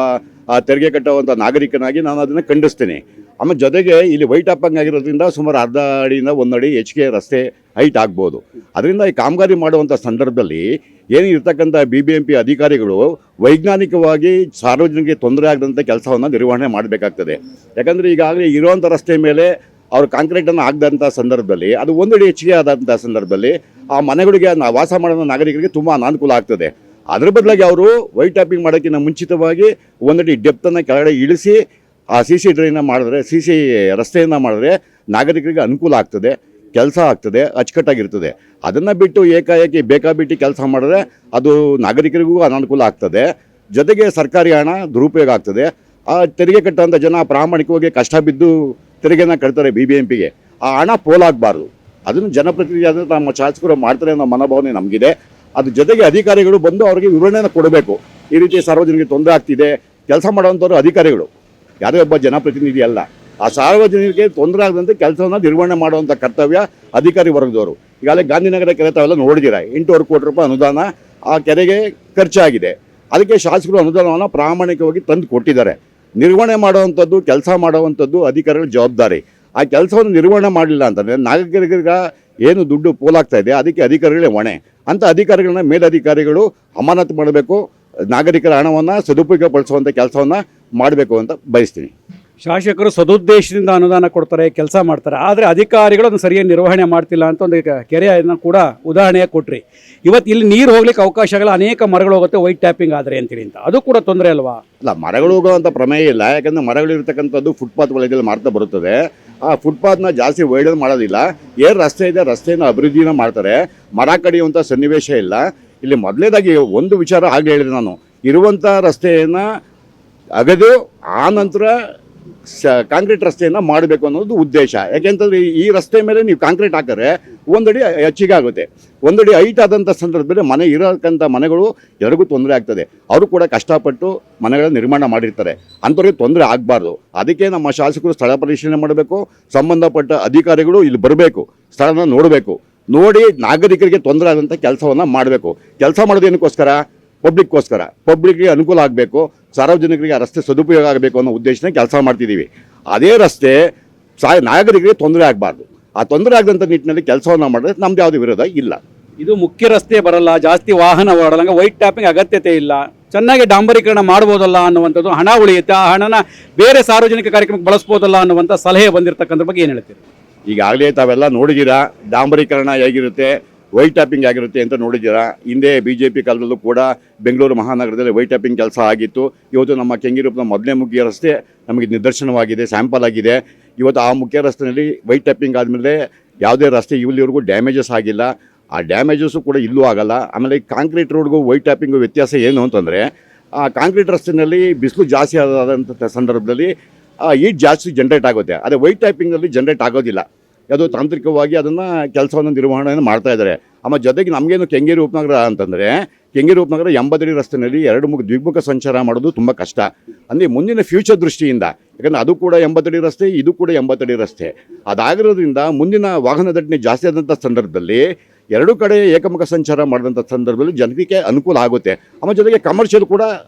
ತೆರಿಗೆ ಕಟ್ಟುವಂಥ ನಾಗರಿಕನಾಗಿ ನಾನು ಅದನ್ನು ಖಂಡಿಸ್ತೀನಿ. ಆಮೇಲೆ ಜೊತೆಗೆ ಇಲ್ಲಿ ವೈಟ್ ಟ್ಯಾಪಿಂಗ್ ಆಗಿರೋದ್ರಿಂದ ಸುಮಾರು 1/2 ಅಡಿಯಿಂದ 1 ಅಡಿ ಹೆಚ್ಚಿಗೆ ರಸ್ತೆ ಹೈಟ್ ಆಗ್ಬೋದು. ಅದರಿಂದ ಈ ಕಾಮಗಾರಿ ಮಾಡುವಂಥ ಸಂದರ್ಭದಲ್ಲಿ ಏನಿರ್ತಕ್ಕಂಥ BBMP ಅಧಿಕಾರಿಗಳು ವೈಜ್ಞಾನಿಕವಾಗಿ ಸಾರ್ವಜನಿಕರಿಗೆ ತೊಂದರೆ ಆಗದಂಥ ಕೆಲಸವನ್ನು ನಿರ್ವಹಣೆ ಮಾಡಬೇಕಾಗ್ತದೆ. ಯಾಕಂದರೆ ಈಗಾಗಲೇ ಇರುವಂಥ ರಸ್ತೆ ಮೇಲೆ ಅವರು ಕಾಂಕ್ರೀಟನ್ನು ಆಗದಂಥ ಸಂದರ್ಭದಲ್ಲಿ ಅದು 1 ಅಡಿ ಹೆಚ್ಚಿಗೆ ಆದಂಥ ಸಂದರ್ಭದಲ್ಲಿ ಆ ಮನೆಗಳಿಗೆ ವಾಸ ಮಾಡೋ ನಾಗರಿಕರಿಗೆ ತುಂಬ ಅನಾನುಕೂಲ ಆಗ್ತದೆ. ಅದ್ರ ಬದಲಾಗಿ ಅವರು ವೈಟ್ ಟ್ಯಾಪಿಂಗ್ ಮಾಡೋಕ್ಕಿಂತ ಮುಂಚಿತವಾಗಿ 1 ಅಡಿ ಡೆಪ್ತನ್ನು ಕೆಳಗಡೆ ಇಳಿಸಿ ಆ CC ಡ್ರೈನ ಮಾಡಿದ್ರೆ, CC ರಸ್ತೆಯನ್ನು ಮಾಡಿದ್ರೆ ನಾಗರಿಕರಿಗೆ ಅನುಕೂಲ ಆಗ್ತದೆ, ಕೆಲಸ ಆಗ್ತದೆ, ಅಚ್ಚುಕಟ್ಟಾಗಿರ್ತದೆ. ಅದನ್ನು ಬಿಟ್ಟು ಏಕಾಏಕಿ ಬೇಕಾಬಿಟ್ಟು ಕೆಲಸ ಮಾಡಿದ್ರೆ ಅದು ನಾಗರಿಕರಿಗೂ ಅನಾನುಕೂಲ ಆಗ್ತದೆ. ಜೊತೆಗೆ ಸರ್ಕಾರಿ ಹಣ ದುರುಪಯೋಗ ಆಗ್ತದೆ. ಆ ತೆರಿಗೆ ಕಟ್ಟುವಂಥ ಜನ ಪ್ರಾಮಾಣಿಕವಾಗಿ ಕಷ್ಟ ಬಿದ್ದು ತೆರಿಗೆನ ಕಟ್ತಾರೆ BBMPಗೆ. ಆ ಹಣ ಪೋಲಾಗಬಾರ್ದು. ಅದನ್ನು ಜನಪ್ರತಿನಿಧಿ ಆದರೆ ನಮ್ಮ ಶಾಸಕರು ಮಾಡ್ತಾರೆ ಅನ್ನೋ ಮನೋಭಾವನೆ ನಮಗಿದೆ. ಅದ್ರ ಜೊತೆಗೆ ಅಧಿಕಾರಿಗಳು ಬಂದು ಅವರಿಗೆ ವಿವರಣೆಯನ್ನು ಕೊಡಬೇಕು. ಈ ರೀತಿ ಸಾರ್ವಜನಿಕರಿಗೆ ತೊಂದರೆ ಆಗ್ತಿದೆ. ಕೆಲಸ ಮಾಡುವಂಥವ್ರು ಅಧಿಕಾರಿಗಳು, ಯಾವುದೇ ಒಬ್ಬ ಜನಪ್ರತಿನಿಧಿ ಅಲ್ಲ. ಆ ಸಾರ್ವಜನಿಕರಿಗೆ ತೊಂದರೆ ಆಗದಂತೆ ಕೆಲಸವನ್ನು ನಿರ್ವಹಣೆ ಮಾಡುವಂಥ ಕರ್ತವ್ಯ ಅಧಿಕಾರಿ ವರ್ಗದವರು. ಈಗಾಗಲೇ ಗಾಂಧಿನಗರ ಕೆರೆ ತಾವೆಲ್ಲ ನೋಡಿದ್ದೀರಾ, 8.5 ಕೋಟಿ ರೂಪಾಯಿ ಅನುದಾನ ಆ ಕೆರೆಗೆ ಖರ್ಚಾಗಿದೆ. ಅದಕ್ಕೆ ಶಾಸಕರು ಅನುದಾನವನ್ನು ಪ್ರಾಮಾಣಿಕವಾಗಿ ತಂದು ಕೊಟ್ಟಿದ್ದಾರೆ. ನಿರ್ವಹಣೆ ಮಾಡುವಂಥದ್ದು, ಕೆಲಸ ಮಾಡುವಂಥದ್ದು ಅಧಿಕಾರಿಗಳ ಜವಾಬ್ದಾರಿ. ಆ ಕೆಲಸವನ್ನು ನಿರ್ವಹಣೆ ಮಾಡಲಿಲ್ಲ ಅಂತಂದರೆ ನಾಗರಿಕರಿಗೆ ಏನು ದುಡ್ಡು ಪೋಲಾಗ್ತಾ ಇದೆ ಅದಕ್ಕೆ ಅಧಿಕಾರಿಗಳೇ ಹೊಣೆ. ಅಂಥ ಅಧಿಕಾರಿಗಳನ್ನ ಮೇಲಧಿಕಾರಿಗಳು ಅಮಾನತು ಮಾಡಬೇಕು. ನಾಗರಿಕರ ಹಣವನ್ನು ಸದುಪಯೋಗಪಡಿಸುವಂಥ ಕೆಲಸವನ್ನು ಮಾಡಬೇಕು ಅಂತ ಬಯಸ್ತೀನಿ. ಶಾಸಕರು ಸದುದ್ದೇಶದಿಂದ ಅನುದಾನ ಕೊಡ್ತಾರೆ, ಕೆಲಸ ಮಾಡ್ತಾರೆ, ಆದರೆ ಅಧಿಕಾರಿಗಳು ಅದನ್ನು ಸರಿಯಾಗಿ ನಿರ್ವಹಣೆ ಮಾಡ್ತಿಲ್ಲ ಅಂತ ಒಂದು ಕೆರೆಯನ್ನು ಕೂಡ ಉದಾಹರಣೆಯಾಗಿ ಕೊಟ್ರಿ. ಇವತ್ತು ಇಲ್ಲಿ ನೀರು ಹೋಗ್ಲಿಕ್ಕೆ ಅವಕಾಶಗಳು, ಅನೇಕ ಮರಗಳು ಹೋಗುತ್ತೆ ವೈಟ್ ಟ್ಯಾಪಿಂಗ್ ಆದರೆ ಅಂತೇಳಿ ಅಂತ, ಅದು ಕೂಡ ತೊಂದರೆ ಅಲ್ವಾ? ಅಲ್ಲ, ಮರಗಳು ಹೋಗುವಂಥ ಪ್ರಮೇಯ ಇಲ್ಲ. ಯಾಕಂದರೆ ಮರಗಳಿರ್ತಕ್ಕಂಥದ್ದು ಫುಟ್ಪಾತ್ ವಲಯದಲ್ಲಿ ಮಾಡ್ತಾ ಬರುತ್ತದೆ. ಆ ಫುಟ್ಪಾತ್ನ ಜಾಸ್ತಿ ವೈಡಲ್ ಮಾಡೋದಿಲ್ಲ. ಏನು ರಸ್ತೆ ಇದೆ ರಸ್ತೆಯನ್ನು ಅಭಿವೃದ್ಧಿನ ಮಾಡ್ತಾರೆ. ಮರ ಕಡಿಯುವಂಥ ಸನ್ನಿವೇಶ ಇಲ್ಲ ಇಲ್ಲಿ. ಮೊದಲನೇದಾಗಿ ಒಂದು ವಿಚಾರ ಹಾಗೆ ಹೇಳಿದೆ ನಾನು, ಇರುವಂಥ ರಸ್ತೆಯನ್ನು ಅಗದು ಆ ನಂತರ ಕಾಂಕ್ರೀಟ್ ರಸ್ತೆಯನ್ನು ಮಾಡಬೇಕು ಅನ್ನೋದು ಉದ್ದೇಶ. ಯಾಕೆಂತಂದರೆ ಈ ರಸ್ತೆ ಮೇಲೆ ನೀವು ಕಾಂಕ್ರೀಟ್ ಹಾಕಿದ್ರೆ 1 ಅಡಿ ಹೆಚ್ಚಿಗೆ ಆಗುತ್ತೆ. 1 ಅಡಿ ಹೈಟ್ ಆದಂಥ ಸಂದರ್ಭದಲ್ಲಿ ಮನೆ ಇರೋಕ್ಕಂಥ ಮನೆಗಳು ಎಲ್ಲರಿಗೂ ತೊಂದರೆ ಆಗ್ತದೆ. ಅವರು ಕೂಡ ಕಷ್ಟಪಟ್ಟು ಮನೆಗಳನ್ನು ನಿರ್ಮಾಣ ಮಾಡಿರ್ತಾರೆ. ಅಂಥವ್ರಿಗೆ ತೊಂದರೆ ಆಗಬಾರ್ದು. ಅದಕ್ಕೆ ನಮ್ಮ ಶಾಸಕರು ಸ್ಥಳ ಪರಿಶೀಲನೆ ಮಾಡಬೇಕು. ಸಂಬಂಧಪಟ್ಟ ಅಧಿಕಾರಿಗಳು ಇಲ್ಲಿ ಬರಬೇಕು, ಸ್ಥಳನ ನೋಡಬೇಕು, ನೋಡಿ ನಾಗರಿಕರಿಗೆ ತೊಂದರೆ ಆದಂಥ ಕೆಲಸವನ್ನು ಮಾಡಬೇಕು. ಕೆಲಸ ಮಾಡೋದೇನಕ್ಕೋಸ್ಕರ? ಪಬ್ಲಿಕ್ಗೆ ಅನುಕೂಲ ಆಗಬೇಕು, ಸಾರ್ವಜನಿಕರಿಗೆ ಆ ರಸ್ತೆ ಸದುಪಯೋಗ ಆಗಬೇಕು ಅನ್ನೋ ಉದ್ದೇಶನ ಕೆಲಸ ಮಾಡ್ತಿದ್ದೀವಿ. ಅದೇ ರಸ್ತೆ ನಾಗರಿಕರಿಗೆ ತೊಂದರೆ ಆಗಬಾರ್ದು. ಆ ತೊಂದರೆ ಆಗದಂಥ ನಿಟ್ಟಿನಲ್ಲಿ ಕೆಲಸವನ್ನು ಮಾಡಿದ್ರೆ ನಮ್ದು ಯಾವುದೇ ವಿರೋಧ ಇಲ್ಲ. ಇದು ಮುಖ್ಯ ರಸ್ತೆ ಬರಲ್ಲ, ಜಾಸ್ತಿ ವಾಹನ ಓಡಲ್ಲ, ವೈಟ್ ಟ್ಯಾಪಿಂಗ್ ಅಗತ್ಯತೆ ಇಲ್ಲ, ಚೆನ್ನಾಗಿ ಡಾಂಬರೀಕರಣ ಮಾಡ್ಬೋದಲ್ಲ ಅನ್ನುವಂಥದ್ದು, ಹಣ ಉಳಿಯುತ್ತೆ, ಆ ಹಣನ ಬೇರೆ ಸಾರ್ವಜನಿಕ ಕಾರ್ಯಕ್ರಮಕ್ಕೆ ಬಳಸ್ಬೋದಲ್ಲ ಅನ್ನುವಂಥ ಸಲಹೆ ಬಂದಿರತಕ್ಕಂಥ ಬಗ್ಗೆ ಏನು ಹೇಳ್ತೀರಿ? ಈಗಾಗಲೇ ತಾವೆಲ್ಲ ನೋಡಿದ್ದೀರಾ ಡಾಂಬರೀಕರಣ ಹೇಗಿರುತ್ತೆ, ವೈಟ್ ಟ್ಯಾಪಿಂಗ್ ಆಗಿರುತ್ತೆ ಅಂತ ನೋಡಿದ್ದೀರಾ. ಹಿಂದೆ BJP ಕಾಲದಲ್ಲೂ ಕೂಡ ಬೆಂಗಳೂರು ಮಹಾನಗರದಲ್ಲಿ ವೈಟ್ ಟ್ಯಾಪಿಂಗ್ ಕೆಲಸ ಆಗಿತ್ತು. ಇವತ್ತು ನಮ್ಮ ಕೆಂಗೇರಿಯ ಮೊದಲನೇ ಮುಖ್ಯ ರಸ್ತೆ ನಮಗೆ ನಿದರ್ಶನವಾಗಿದೆ, ಸ್ಯಾಂಪಲ್ ಆಗಿದೆ. ಇವತ್ತು ಆ ಮುಖ್ಯ ರಸ್ತೆಯಲ್ಲಿ ವೈಟ್ ಟ್ಯಾಪಿಂಗ್ ಆದಮೇಲೆ ಯಾವುದೇ ರಸ್ತೆ ಇಲ್ಲಿವರೆಗೂ ಡ್ಯಾಮೇಜಸ್ ಆಗಿಲ್ಲ. ಆ ಡ್ಯಾಮೇಜಸ್ಸು ಕೂಡ ಇಲ್ಲೂ ಆಗಲ್ಲ. ಆಮೇಲೆ ಕಾಂಕ್ರೀಟ್ ರೋಡ್ಗೂ ವೈಟ್ ಟ್ಯಾಪಿಂಗು ವ್ಯತ್ಯಾಸ ಏನು ಅಂತಂದರೆ, ಆ ಕಾಂಕ್ರೀಟ್ ರಸ್ತೆಯಲ್ಲಿ ಬಿಸಿಲು ಜಾಸ್ತಿ ಆದಂಥ ಸಂದರ್ಭದಲ್ಲಿ ಹೀಟ್ ಜಾಸ್ತಿ ಜನ್ರೇಟ್ ಆಗುತ್ತೆ. ಅದೇ ವೈಟ್ ಟ್ಯಾಪಿಂಗಲ್ಲಿ ಜನ್ರೇಟ್ ಆಗೋದಿಲ್ಲ. ಅದು ತಾಂತ್ರಿಕವಾಗಿ ಅದನ್ನು ಕೆಲಸವನ್ನು ನಿರ್ವಹಣೆಯನ್ನು ಮಾಡ್ತಾ ಇದ್ದಾರೆ. ಆಮೇಲೆ ಜೊತೆಗೆ ನಮಗೇನು ಕೆಂಗೇರಿ ಉಪನಗರ ಅಂತಂದರೆ, ಕೆಂಗೇರಿ ಉಪನಗರ 80 ಅಡಿ ರಸ್ತೆಯಲ್ಲಿ ದ್ವಿಮುಖ ಸಂಚಾರ ಮಾಡೋದು ತುಂಬ ಕಷ್ಟ. ಅಂದರೆ ಮುಂದಿನ ಫ್ಯೂಚರ್ ದೃಷ್ಟಿಯಿಂದ, ಯಾಕಂದರೆ ಅದು ಕೂಡ 80 ಅಡಿ ರಸ್ತೆ, ಇದು ಕೂಡ 80 ಅಡಿ ರಸ್ತೆ. ಅದಾಗಿರೋದ್ರಿಂದ ಮುಂದಿನ ವಾಹನ ದಟ್ಟಣೆ ಜಾಸ್ತಿ ಆದಂಥ ಸಂದರ್ಭದಲ್ಲಿ ಎರಡೂ ಕಡೆ ಏಕಮುಖ ಸಂಚಾರ ಮಾಡಿದಂಥ ಸಂದರ್ಭದಲ್ಲಿ ಜನರಿಗೆ ಅನುಕೂಲ ಆಗುತ್ತೆ. ಆಮೇಲೆ ಜೊತೆಗೆ ಕಮರ್ಷಿಯಲ್ ಕೂಡ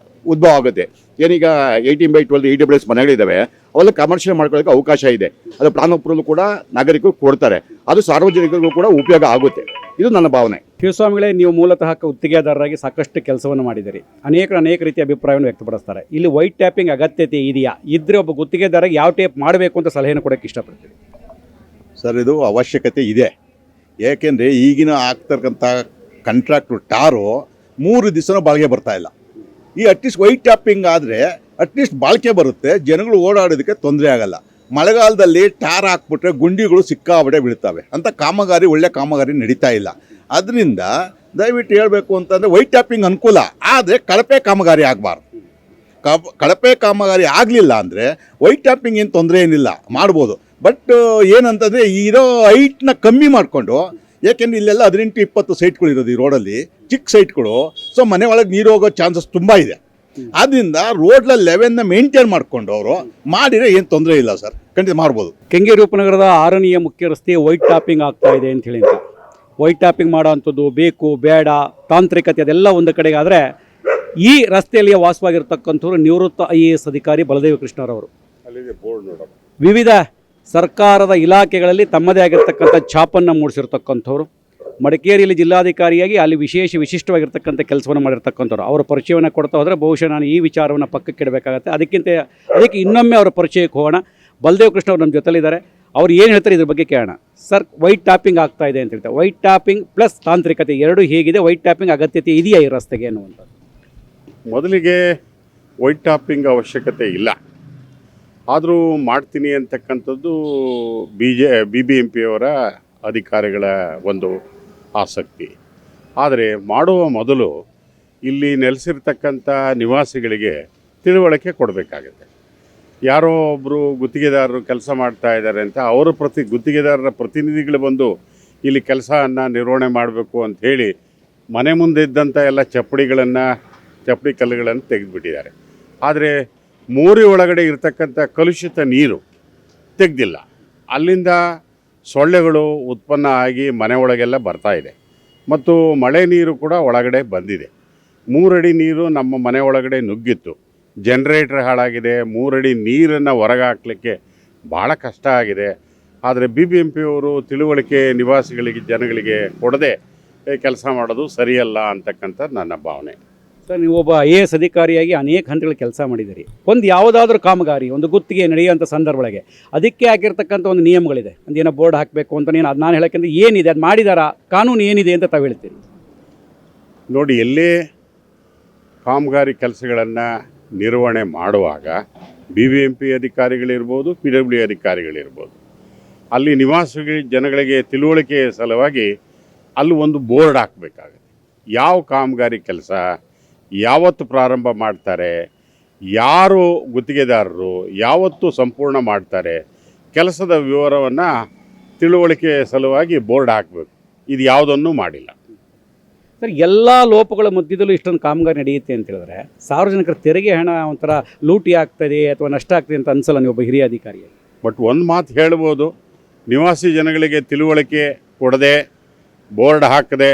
ಉದ್ಭವ ಆಗುತ್ತೆ. ಏನೀಗ 18/12 EWS ಮನೆಗಳಿದ್ದಾವೆ, ಅವೆಲ್ಲ ಕಮರ್ಷಿಯಲ್ ಮಾಡ್ಕೊಳ್ಳೋಕ್ಕೆ ಅವಕಾಶ ಇದೆ. ಅದು ಪ್ಲಾನ್ ಅಪ್ರೂವಲ್ ಕೂಡ ನಾಗರಿಕರು ಕೊಡ್ತಾರೆ. ಅದು ಸಾರ್ವಜನಿಕರಿಗೂ ಕೂಡ ಉಪಯೋಗ ಆಗುತ್ತೆ. ಇದು ನನ್ನ ಭಾವನೆ. ಶಿವಸ್ವಾಮಿಗಳೇ, ನೀವು ಮೂಲತಃ ಗುತ್ತಿಗೆದಾರರಾಗಿ ಸಾಕಷ್ಟು ಕೆಲಸವನ್ನು ಮಾಡಿದ್ದೀರಿ. ಅನೇಕ ರೀತಿಯ ಅಭಿಪ್ರಾಯವನ್ನು ವ್ಯಕ್ತಪಡಿಸ್ತಾರೆ. ಇಲ್ಲಿ ವೈಟ್ ಟ್ಯಾಪಿಂಗ್ ಅಗತ್ಯತೆ ಇದೆಯಾ? ಇದ್ರೆ ಒಬ್ಬ ಗುತ್ತಿಗೆದಾರರಿಗೆ ಯಾವ ಟೈಪ್ ಮಾಡಬೇಕು ಅಂತ ಸಲಹೆಯನ್ನು ಕೊಡೋಕ್ಕೆ ಇಷ್ಟಪಡ್ತೀವಿ. ಸರ್, ಇದು ಅವಶ್ಯಕತೆ ಇದೆ. ಏಕೆಂದರೆ ಈಗಿನ ಆಗ್ತಕ್ಕಂಥ ಕಾಂಟ್ರಾಕ್ಟ್ರು ಟಾರು 3 ದಿವಸನೂ ಬಾಳಿಗೆ ಬರ್ತಾಯಿಲ್ಲ. ಈ ಅಟ್ಲೀಸ್ಟ್ ವೈಟ್ ಟ್ಯಾಪಿಂಗ್ ಆದರೆ ಅಟ್ಲೀಸ್ಟ್ ಬಾಳಿಕೆ ಬರುತ್ತೆ, ಜನಗಳು ಓಡಾಡೋದಕ್ಕೆ ತೊಂದರೆ ಆಗಲ್ಲ. ಮಳೆಗಾಲದಲ್ಲಿ ಟಾರ್ ಹಾಕ್ಬಿಟ್ರೆ ಗುಂಡಿಗಳು ಸಿಕ್ಕಾಬಡೆ ಬೀಳ್ತವೆ ಅಂತ ಒಳ್ಳೆ ಕಾಮಗಾರಿ ನಡೀತಾ ಇಲ್ಲ. ಅದರಿಂದ ದಯವಿಟ್ಟು ಹೇಳಬೇಕು ಅಂತಂದರೆ ವೈಟ್ ಟ್ಯಾಪಿಂಗ್ ಅನುಕೂಲ, ಆದರೆ ಕಳಪೆ ಕಾಮಗಾರಿ ಆಗಬಾರ್ದು. ಕಳಪೆ ಕಾಮಗಾರಿ ಆಗಲಿಲ್ಲ ಅಂದರೆ ವೈಟ್ ಟ್ಯಾಪಿಂಗ್ ಏನು ತೊಂದರೆ ಏನಿಲ್ಲ, ಮಾಡ್ಬೋದು. ಬಟ್ ಏನಂತಂದರೆ ಇರೋ ಹೈಟ್ನ ಕಮ್ಮಿ ಮಾಡಿಕೊಂಡು, ಏಕೆಂದರೆ ಇಲ್ಲೆಲ್ಲ 18-20 ಸೈಟ್ಗಳು ಇರೋದು ಈ ರೋಡಲ್ಲಿ, ಚಿಕ್ಕ ಸೈಟ್ಗಳು. ಸೊ ಮನೆ ಒಳಗೆ ನೀರು ಹೋಗೋ ಚಾನ್ಸಸ್ ತುಂಬ ಇದೆ. ಆದ್ದರಿಂದ ರೋಡ್ಲ ಲೆವೆಲ್ನ ಮೇಂಟೈನ್ ಮಾಡಿಕೊಂಡು ಅವರು ಮಾಡಿದರೆ ಏನು ತೊಂದರೆ ಇಲ್ಲ ಸರ್, ಖಂಡಿತ ಮಾಡ್ಬೋದು. ಕೆಂಗೇರಿ ಉಪನಗರದ 6ನೇ ಮುಖ್ಯ ರಸ್ತೆ ವೈಟ್ ಟ್ಯಾಪಿಂಗ್ ಆಗ್ತಾ ಇದೆ ಅಂತ ಹೇಳಿ, ವೈಟ್ ಟ್ಯಾಪಿಂಗ್ ಮಾಡೋ ಅಂಥದ್ದು ಬೇಕು ಬೇಡ ತಾಂತ್ರಿಕತೆ ಅದೆಲ್ಲ ಒಂದು ಕಡೆಗೆ ಆದರೆ, ಈ ರಸ್ತೆಯಲ್ಲಿ ವಾಸವಾಗಿರ್ತಕ್ಕಂಥವ್ರು ನಿವೃತ್ತ IAS ಅಧಿಕಾರಿ ಬಲದೇವ ಕೃಷ್ಣರವರು ವಿವಿಧ ಸರ್ಕಾರದ ಇಲಾಖೆಗಳಲ್ಲಿ ತಮ್ಮದೇ ಆಗಿರ್ತಕ್ಕಂಥ ಛಾಪನ್ನು ಮೂಡಿಸಿರ್ತಕ್ಕಂಥವ್ರು. ಮಡಿಕೇರಿಯಲ್ಲಿ ಜಿಲ್ಲಾಧಿಕಾರಿಯಾಗಿ ಅಲ್ಲಿ ವಿಶಿಷ್ಟವಾಗಿರ್ತಕ್ಕಂಥ ಕೆಲಸವನ್ನು ಮಾಡಿರ್ತಕ್ಕಂಥವ್ರು. ಅವರ ಪರಿಚಯವನ್ನು ಕೊಡ್ತಾ ಹೋದರೆ ಬಹುಶಃ ನಾನು ಈ ವಿಚಾರವನ್ನು ಪಕ್ಕಕ್ಕೆ ಇಡಬೇಕಾಗತ್ತೆ. ಅದಕ್ಕೆ ಇನ್ನೊಮ್ಮೆ ಅವರ ಪರಿಚಯಕ್ಕೆ ಹೋಗೋಣ. ಬಲದೇವ ಕೃಷ್ಣ ಅವರು ನಮ್ಮ ಜೊತೆಲಿದ್ದಾರೆ. ಅವ್ರು ಏನು ಹೇಳ್ತಾರೆ ಇದ್ರ ಬಗ್ಗೆ ಕೇಳೋಣ. ಸರ್, ವೈಟ್ ಟ್ಯಾಪಿಂಗ್ ಆಗ್ತಾ ಇದೆ ಅಂತ ಹೇಳ್ತಾರೆ. ವೈಟ್ ಟ್ಯಾಪಿಂಗ್ ಪ್ಲಸ್ ತಾಂತ್ರಿಕತೆ ಎರಡೂ ಹೇಗಿದೆ? ವೈಟ್ ಟ್ಯಾಪಿಂಗ್ ಅಗತ್ಯತೆ ಇದೆಯಾ ಈ ರಸ್ತೆಗೆ ಅನ್ನುವಂಥದ್ದು? ಮೊದಲಿಗೆ ವೈಟ್ ಟಾಪಿಂಗ್ ಅವಶ್ಯಕತೆ ಇಲ್ಲ, ಆದರೂ ಮಾಡ್ತೀನಿ ಅಂತಕ್ಕಂಥದ್ದು BBMP ಅವರ ಅಧಿಕಾರಿಗಳ ಒಂದು ಆಸಕ್ತಿ. ಆದರೆ ಮಾಡುವ ಮೊದಲು ಇಲ್ಲಿ ನೆಲೆಸಿರ್ತಕ್ಕಂಥ ನಿವಾಸಿಗಳಿಗೆ ತಿಳುವಳಿಕೆ ಕೊಡಬೇಕಾಗುತ್ತೆ. ಯಾರೋ ಒಬ್ಬರು ಗುತ್ತಿಗೆದಾರರು ಕೆಲಸ ಮಾಡ್ತಾ ಇದ್ದಾರೆ ಅಂತ ಅವರು ಗುತ್ತಿಗೆದಾರರ ಪ್ರತಿನಿಧಿಗಳು ಬಂದು ಇಲ್ಲಿ ಕೆಲಸವನ್ನು ನಿರ್ವಹಣೆ ಮಾಡಬೇಕು ಅಂತ ಹೇಳಿ ಮನೆ ಮುಂದೆ ಇದ್ದಂಥ ಎಲ್ಲ ಚಪ್ಪಡಿ ಕಲ್ಲುಗಳನ್ನು ತೆಗೆದುಬಿಟ್ಟಿದ್ದಾರೆ. ಆದರೆ ಮೋರಿ ಒಳಗಡೆ ಇರತಕ್ಕಂಥ ಕಲುಷಿತ ನೀರು ತೆಗೆದಿಲ್ಲ. ಅಲ್ಲಿಂದ ಸೊಳ್ಳೆಗಳು ಉತ್ಪನ್ನ ಆಗಿ ಮನೆ ಒಳಗೆಲ್ಲ ಬರ್ತಾ ಇದೆ ಮತ್ತು ಮಳೆ ನೀರು ಕೂಡ ಒಳಗಡೆ ಬಂದಿದೆ. 3 ಅಡಿ ನೀರು ನಮ್ಮ ಮನೆ ಒಳಗಡೆ ನುಗ್ಗಿತ್ತು. ಜನ್ರೇಟ್ರ್ ಹಾಳಾಗಿದೆ. 3 ಅಡಿ ನೀರನ್ನು ಹೊರಗೆ ಹಾಕಲಿಕ್ಕೆ ಭಾಳ ಕಷ್ಟ ಆಗಿದೆ. ಆದರೆ BBMP ಅವರು ತಿಳುವಳಿಕೆ ಜನಗಳಿಗೆ ಕೊಡದೆ ಕೆಲಸ ಮಾಡೋದು ಸರಿಯಲ್ಲ ಅಂತಕ್ಕಂಥದ್ದು ನನ್ನ ಭಾವನೆ. ಸರ್, ನೀವು ಒಬ್ಬ IAS ಅಧಿಕಾರಿಯಾಗಿ ಅನೇಕ ಹಂತಗಳ ಕೆಲಸ ಮಾಡಿದ್ದೀರಿ. ಒಂದು ಯಾವುದಾದ್ರೂ ಕಾಮಗಾರಿ ಒಂದು ಗುತ್ತಿಗೆ ನಡೆಯುವಂಥ ಸಂದರ್ಭಗಳಿಗೆ ಅದಕ್ಕೆ ಆಗಿರ್ತಕ್ಕಂಥ ಒಂದು ನಿಯಮಗಳಿದೆ. ಒಂದೇನೋ ಬೋರ್ಡ್ ಹಾಕಬೇಕು ಅಂತ ನಾನು ಹೇಳೋಕ್ಕಿಂತ ಏನಿದೆ ಅದು ಮಾಡಿದಾರಾ, ಕಾನೂನು ಏನಿದೆ ಅಂತ ತಾವು ಹೇಳ್ತೀರಿ? ನೋಡಿ, ಎಲ್ಲೇ ಕಾಮಗಾರಿ ಕೆಲಸಗಳನ್ನು ನಿರ್ವಹಣೆ ಮಾಡುವಾಗ BBMP ಅಧಿಕಾರಿಗಳಿರ್ಬೋದು, PWD ಅಧಿಕಾರಿಗಳಿರ್ಬೋದು, ಅಲ್ಲಿ ಜನಗಳಿಗೆ ತಿಳುವಳಿಕೆ ಸಲುವಾಗಿ ಅಲ್ಲಿ ಒಂದು ಬೋರ್ಡ್ ಹಾಕಬೇಕಾಗುತ್ತೆ. ಯಾವ ಕಾಮಗಾರಿ ಕೆಲಸ ಯಾವತ್ತು ಪ್ರಾರಂಭ ಮಾಡ್ತಾರೆ, ಯಾರು ಗುತ್ತಿಗೆದಾರರು ಯಾವತ್ತು ಸಂಪೂರ್ಣ ಮಾಡ್ತಾರೆ, ಕೆಲಸದ ವಿವರವನ್ನು ತಿಳುವಳಿಕೆ ಸಲುವಾಗಿ ಬೋರ್ಡ್ ಹಾಕಬೇಕು. ಇದು ಯಾವುದನ್ನು ಮಾಡಿಲ್ಲ ಸರ್. ಎಲ್ಲ ಲೋಪಗಳ ಮಧ್ಯದಲ್ಲೂ ಇಷ್ಟೊಂದು ಕಾಮಗಾರಿ ನಡೆಯುತ್ತೆ ಅಂತ ಹೇಳಿದ್ರೆ ಸಾರ್ವಜನಿಕರ ತೆರಿಗೆ ಹಣ ಒಂಥರ ಲೂಟಿ ಆಗ್ತದೆ ಅಥವಾ ನಷ್ಟ ಆಗ್ತದೆ ಅಂತ ಅನ್ಸಲ್ಲ ನೀವು ಒಬ್ಬ ಹಿರಿಯ ಅಧಿಕಾರಿಯಾಗಿ? ಬಟ್ ಒಂದು ಮಾತು ಹೇಳ್ಬೋದು, ನಿವಾಸಿ ಜನಗಳಿಗೆ ತಿಳುವಳಿಕೆ ಕೊಡದೆ ಬೋರ್ಡ್ ಹಾಕದೆ